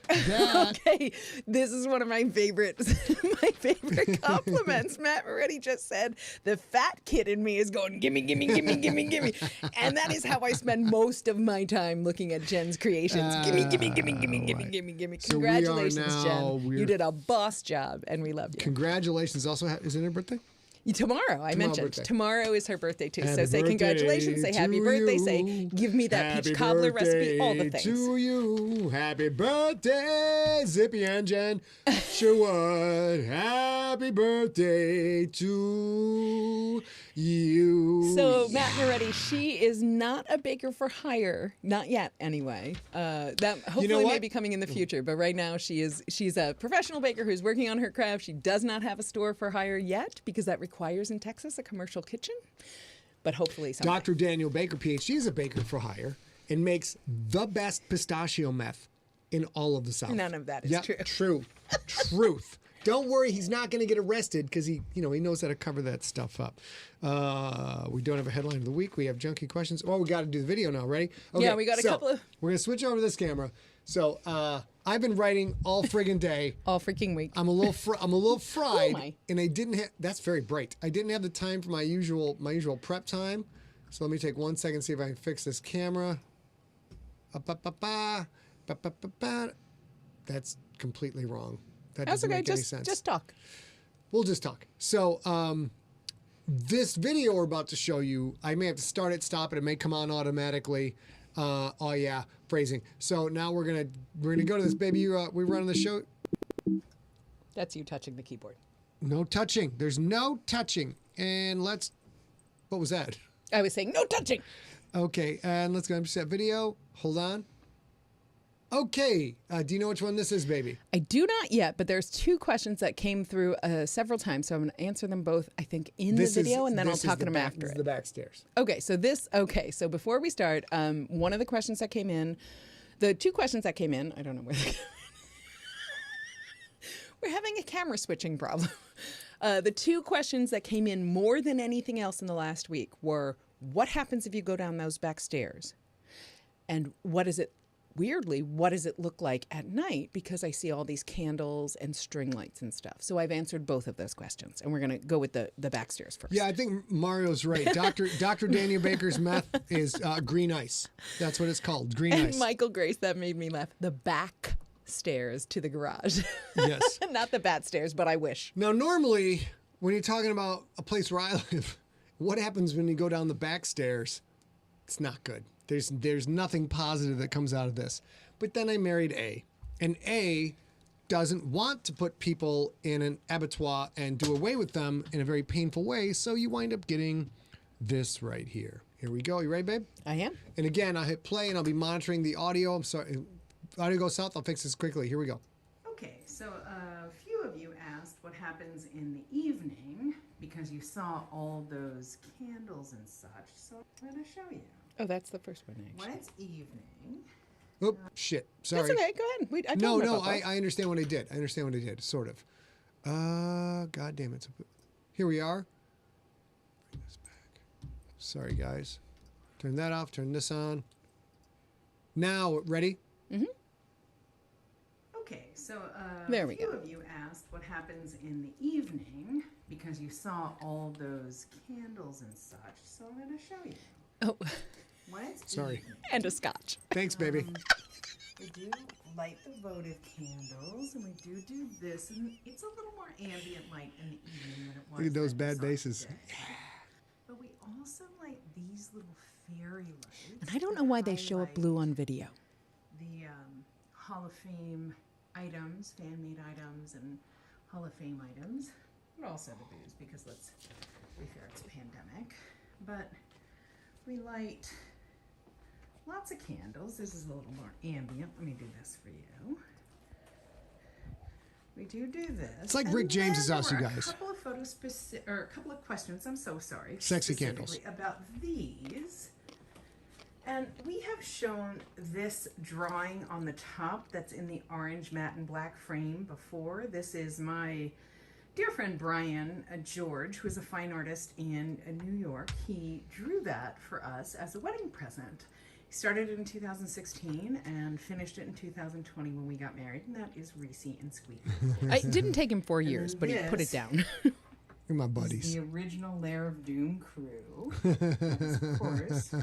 That Okay, this is one of my favorite compliments. Matt Moretti just said the fat kid in me is going gimme, and that is how I spend most of my time looking at Jen's creations. Gimme. So we are Congratulations, now- Jen. we're- You did a boss job, and we love you. congratulations. Also, is it her birthday? Tomorrow, I mentioned. birthday. Tomorrow is her birthday, too. So Happy say congratulations, say happy to birthday, say you. give me that Happy peach cobbler recipe, all the birthday things. to you. Happy birthday, Zippy and Jen Sherwood. Happy birthday to you. So, Matt Moretti, she is not a baker for hire. Not yet, anyway. That hopefully may what? be coming in the future. But right now, she's a professional baker who's working on her craft. She does not have a store for hire yet because that requires in Texas a commercial kitchen. But hopefully someday. Dr. Daniel Baker, PhD, is a baker for hire and makes the best pistachio meth in all of the South. None of that is Yeah, true. Truth. Don't worry, he's not going to get arrested because he knows how to cover that stuff up. We don't have a headline of the week. We have junky questions. Oh, we got to do the video now. Ready? Okay, Yeah, we got a couple of- We're going to switch over to this camera. So I've been writing all friggin' day. All freaking week. I'm a little fried, my. and I didn't have. That's very bright. I didn't have the time for my usual prep time. So let me take 1 second, see if I can fix this camera. That's completely wrong. That That's doesn't okay. make any sense. Just talk. We'll just talk. So this video we're about to show you, I may have to start it, stop it. It may come on automatically. Oh yeah, phrasing. So now we're gonna go to this baby. We running the show. That's you touching the keyboard. No touching. There's no touching. And let's. What was that? I was saying no touching. Okay, and let's go empty set video. Hold on. Okay, do you know which one this is, baby? I do not yet, but there's two questions that came through several times, so I'm going to answer them both, I think, in the video, and then I'll talk to them after This it. is the back stairs. So before we start, one of the questions that came in, the two questions that came in, I don't know where they're we're having a camera switching problem. The two questions that came in more than anything else in the last week were, what happens if you go down those back stairs? And what does it look like at night? Because I see all these candles and string lights and stuff. So I've answered both of those questions, and we're going to go with the back stairs first. Yeah, I think Mario's right. Dr. Daniel Baker's meth is green ice. That's what it's called, green And ice. Michael Grace, that made me laugh. The back stairs to the garage. Yes. Not the bat stairs, but I wish. Now, normally, when you're talking about a place where I live, what happens when you go down the back stairs? It's not good. There's nothing positive that comes out of this. But then I married A, and A doesn't want to put people in an abattoir and do away with them in a very painful way, so you wind up getting this right here. Here we go. You ready, babe? I am. And again, I'll hit play, and I'll be monitoring the audio. I'm sorry. Audio goes south. I'll fix this quickly. Here we go. Okay, so a few of you asked what happens in the evening because you saw all those candles and such. So I'm going to show you. Oh, that's the first one, actually. When it's evening, Oop, shit. Sorry. That's okay. Go ahead. I No, told no, my papa. I understand what I did. Sort of. God damn it. Here we are. Bring this back. Sorry, guys. Turn that off. Turn this on. Now, ready? okay, so There a we few go. of you asked what happens in the evening because you saw all those candles and such. So I'm going to show you. Oh, When it's Sorry. evening, and a scotch. Thanks, baby. we do light the votive candles, and we do this, and it's a little more ambient light in the evening than it was. Look at those that bad you saw basses. today. But we also light these little fairy lights. And I don't know that why they show up highlight blue on video. the Hall of Fame items, fan-made items, and Hall of Fame items, but also the booze, because let's be fair, it's a pandemic. But we light lots of candles. This is a little more ambient. Let me do this for you. We do this. It's like And Rick James's then house, there you were guys. A couple of or a couple of questions. I'm so sorry. Sexy candles. specifically about these. And we have shown this drawing on the top that's in the orange, matte, and black frame before. This is my dear friend Brian George, who is a fine artist in New York. He drew that for us as a wedding present. He started it in 2016 and finished it in 2020 when we got married, and that is Reese and Squeaky. It didn't take him 4 years, but he put it this- down. You're my This is buddies. the original Lair of Doom crew. That is, of course,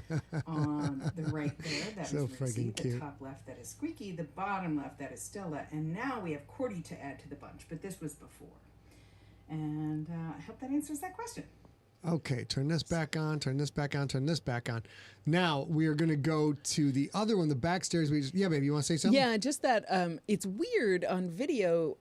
on the right there, that So is Rixie. friggin' The cute. top left, that is Squeaky. The bottom left, that is Stella. And now we have Cordy to add to the bunch, but this was before. And I hope that answers that question. Okay, turn this back on, turn this back on, turn this back on. Now we are going to go to the other one, the backstairs. Yeah, baby, you want to say something? Yeah, just that it's weird on video.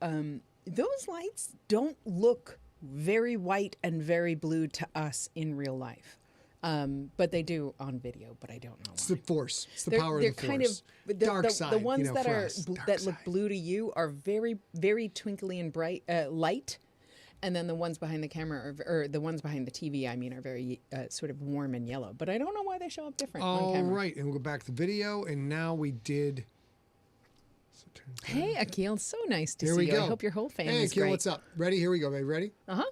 Those lights don't look very white and very blue to us in real life. But they do on video, but I don't know why. It's the force. It's the They're- power they're of the kind force. of Dark side. the ones that for are us. Dark that look side. blue to you are very very twinkly and bright light, and then the ones behind the camera or the ones behind the TV, I mean, are very sort of warm and yellow. But I don't know why they show up different on All camera. right, and we'll go back to video, and now we did. So Hey, Akil, so nice to Here see we you. go. I hope your whole Hey, family's Akil, great. what's up? Ready? Here we go, baby. Ready? Uh-huh.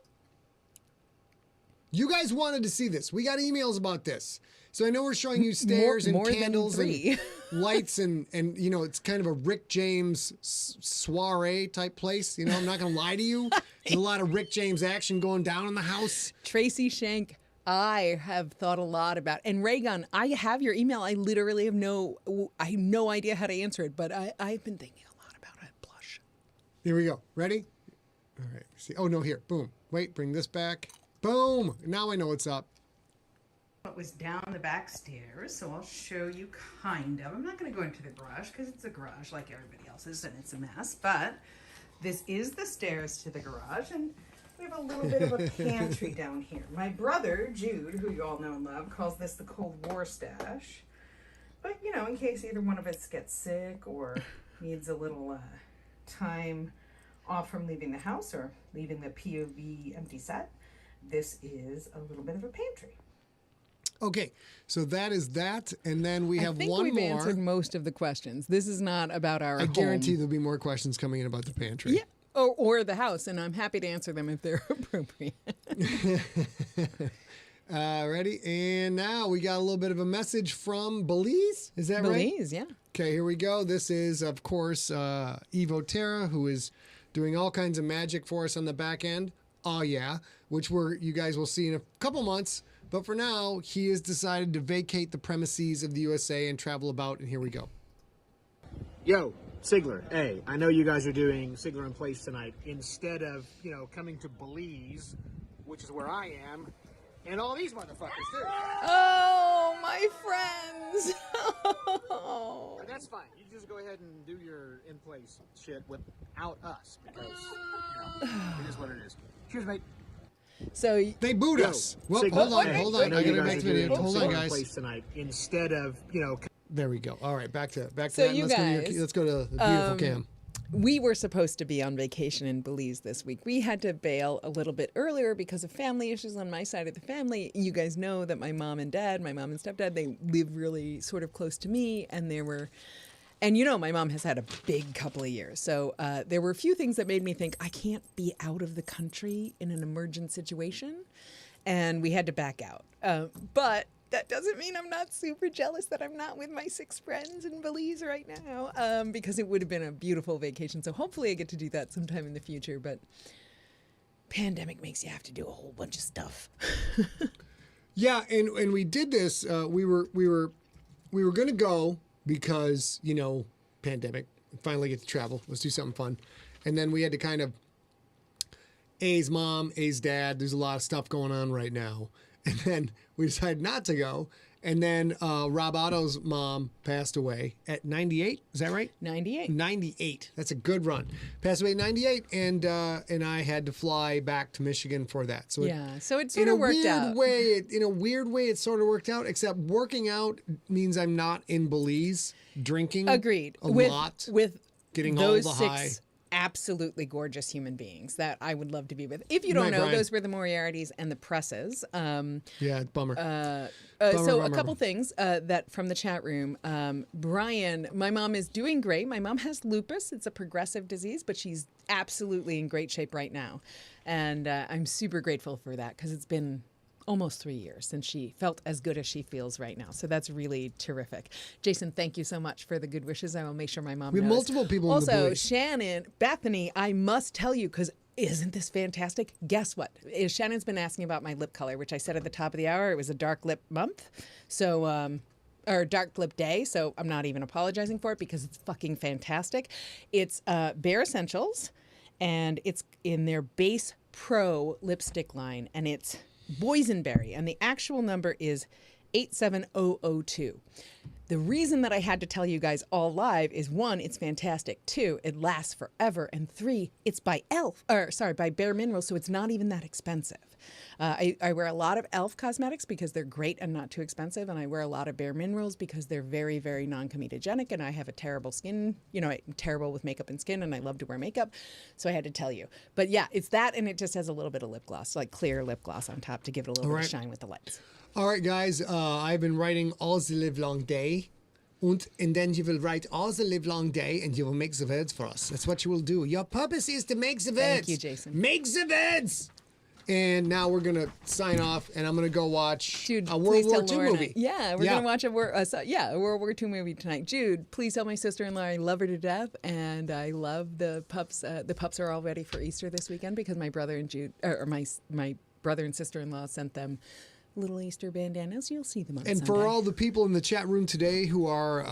You guys wanted to see this. We got emails about this. So I know we're showing you stairs more and than candles three. and lights and you know, it's kind of a Rick James soiree type place. You know, I'm not going to lie to you. There's a lot of Rick James action going down in the house. Tracy Shank, I have thought a lot about, and Raygun, I have your email. I literally have no idea how to answer it, but I've been thinking a lot about it. Blush. Here we go. Ready? All right. See. Oh, no, here. Boom. Wait, bring this back. Boom. Now I know what's up. What was down the back stairs, so I'll show you kind of. I'm not going to go into the garage because it's a garage like everybody else's and it's a mess, but this is the stairs to the garage, and we have a little bit of a pantry down here. My brother, Jude, who you all know and love, calls this the Cold War stash. But, you know, in case either one of us gets sick or needs a little time off from leaving the house or leaving the PUV Empty Set, this is a little bit of a pantry. Okay, so that is that, and then we have I think one we've more. answered most of the questions. This is not about our I home. guarantee there'll be more questions coming in about the pantry. Yeah, or the house, and I'm happy to answer them if they're appropriate. Ready? And now we got a little bit of a message from Belize. Is that right? Belize, yeah. Okay, here we go. This is, of course, Evo Terra, who is doing all kinds of magic for us on the back end. Oh, yeah, which you guys will see in a couple months. But for now, he has decided to vacate the premises of the USA and travel about, and here we go. Yo, Sigler, hey, I know you guys are doing Sigler in Place tonight. Instead of, you know, coming to Belize, which is where I am, and all these motherfuckers too. Oh, my friends. But that's fine. You just go ahead and do your in place shit without us because, you know, it is what it is. Cheers, mate. So They booed Yo, us. Well, Sigler, hold on, hey, hold I on. know I you gotta guys make are the video. doing Hold on, Sigler in guys. Place tonight instead of, you know. There we go. All right, back to So that. you Let's go to the beautiful cam. we were supposed to be on vacation in Belize this week. We had to bail a little bit earlier because of family issues on my side of the family. You guys know that my mom and stepdad, they live really sort of close to me, and and you know, my mom has had a big couple of years. So there were a few things that made me think I can't be out of the country in an emergent situation. And we had to back out. But that doesn't mean I'm not super jealous that I'm not with my 6 friends in Belize right now, because it would have been a beautiful vacation. So hopefully I get to do that sometime in the future. But pandemic makes you have to do a whole bunch of stuff. Yeah, and we did this. We were going to go because, you know, pandemic. Finally get to travel. Let's do something fun. And then we had to kind of A's mom, A's dad. There's a lot of stuff going on right now. And then we decided not to go. And then Rob Otto's mom passed away at 98. Is that right? 98. 98. That's a good run. Passed away at 98, and I had to fly back to Michigan for that. So Yeah, so it sort of worked out. In a weird way, it sort of worked out. Except working out means I'm not in Belize drinking. Agreed. A lot. With Getting those all the 6 high. absolutely gorgeous human beings that I would love to be with. If you don't Right, know, Brian. those were the Moriartys and the Presses. Yeah, bummer. So a bummer. couple things that from the chat room. Brian, my mom is doing great. My mom has lupus. It's a progressive disease, but she's absolutely in great shape right now. And I'm super grateful for that because it's been almost 3 years since she felt as good as she feels right now. So that's really terrific. Jason, thank you so much for the good wishes. I will make sure my mom We have knows. multiple people in the Also, Belize. Shannon, Bethany, I must tell you, because isn't this fantastic? Guess what? Shannon's been asking about my lip color, which I said at the top of the hour. It was a dark lip month. So, or dark lip day. So I'm not even apologizing for it because it's fucking fantastic. It's Bare Essentials. and it's in their Base Pro lipstick line, and it's boysenberry, and the actual number is 87002. The reason that I had to tell you guys all live is 1, it's fantastic. 2, it lasts forever. And 3, it's by by Bare Minerals, so it's not even that expensive. I wear a lot of e.l.f. cosmetics because they're great and not too expensive, and I wear a lot of Bare Minerals because they're very, very non-comedogenic, and I have a terrible skin, I'm terrible with makeup and skin, and I love to wear makeup, so I had to tell you. But yeah, it's that, and it just has a little bit of lip gloss, like clear lip gloss on top to give it a little bit of shine with the lights. All right, guys, I've been writing all the live long day. And then you will write all the live long day and you will make the words for us. That's what you will do. Your purpose is to make the words. Thank you, Jason. Make the words. And now we're going to sign off and I'm going to go watch Jude, a World War II Lauren movie. Yeah, we're going to watch a World War II movie tonight. Jude, please tell my sister-in-law I love her to death and I love the pups. The pups are all ready for Easter this weekend because my brother and Jude, or my brother and sister-in-law sent them little Easter bandanas. You'll see them on Sunday. For all the people in the chat room today who are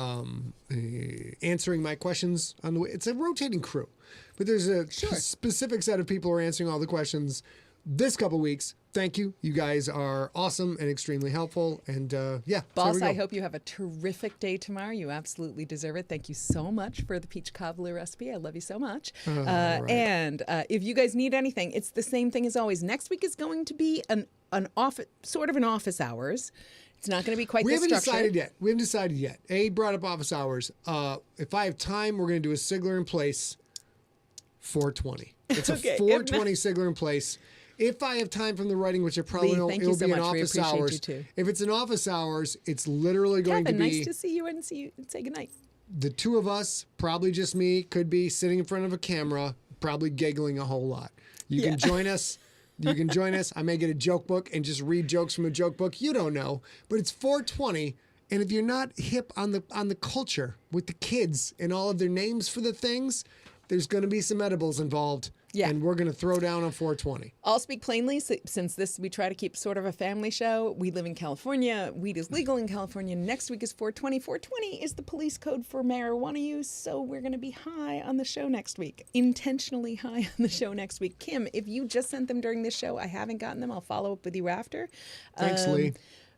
answering my questions on the way, it's a rotating crew, but there's a specific set of people who are answering all the questions this couple weeks. Thank you. You guys are awesome and extremely helpful. And yeah, Boss, I hope you have a terrific day tomorrow. You absolutely deserve it. Thank you so much for the peach cobbler recipe. I love you so much. Right. And if you guys need anything, it's the same thing as always. Next week is going to be an office hours. It's not going to be quite We this haven't structured. decided yet. We haven't decided yet. A brought up office hours. If I have time, we're going to do a SIGLERinPLACE 420. It's a Okay, 420 SIGLERinPLACE. If I have time from the writing, which I probably Lee, don't, thank it'll you so be in much. We office appreciate you hours. too. If it's in office hours, it's literally going Kevin, to be nice to see you and say goodnight. the two of us, probably just me, could be sitting in front of a camera, probably giggling a whole lot. You can join us. You can join us. I may get a joke book and just read jokes from a joke book. You don't know, but it's 420. And if you're not hip on the culture with the kids and all of their names for the things, there's going to be some edibles involved. Yeah. And we're going to throw down on 420. I'll speak plainly, since we try to keep sort of a family show. We live in California. Weed is legal in California. Next week is 420. 420 is the police code for marijuana use, so we're going to be high on the show next week. Intentionally high on the show next week. Kim, if you just sent them during this show, I haven't gotten them. I'll follow up with you after. Thanks, Lee.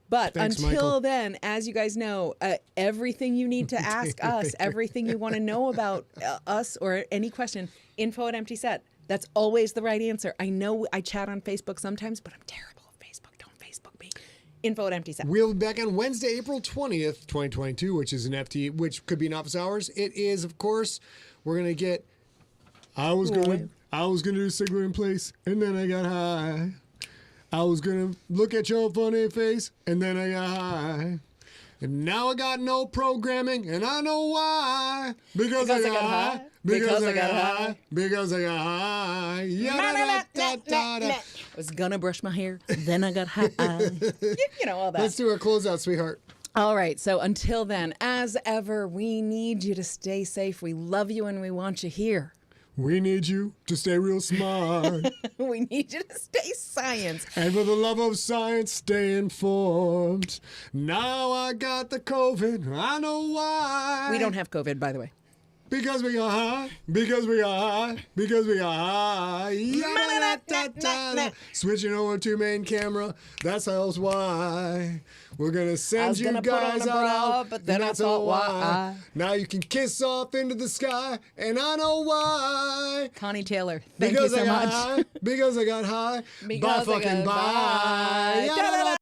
But Thanks, until Michael. then, as you guys know, everything you need to ask us, everything you want to know about us or any question, info@Empty Set. That's always the right answer. I know I chat on Facebook sometimes, but I'm terrible at Facebook. Don't Facebook me. Info@Empty Set. We'll be back on Wednesday, April 20th, 2022, which is which could be in office hours. It is, of course, we're going to get, I was going to do SIGLERinPLACE, and then I got high. I was going to look at your funny face, and then I got high. And now I got no programming, and I know why. Because I got high. Because I got high. Because I got high. I was gonna brush my hair, then I got high. You know all that. Let's do our closeout, sweetheart. All right, so until then, as ever, we need you to stay safe. We love you and we want you here. We need you to stay real smart. We need you to stay science. And for the love of science, stay informed. Now I got the COVID. I know why. We don't have COVID, by the way. Because we got high. Because we got high. Because we got high. Ya-da-da-da-da-da. Switching over to main camera. That's why. We're going to send you gonna put on guys a bra, out. but then and I that's thought, why. why? Now you can kiss off into the sky. And I know why. Connie Taylor, thank Because you so I got much. high. Because I got high. Because Bye I got fucking bye. bye. Ya-da-da-da.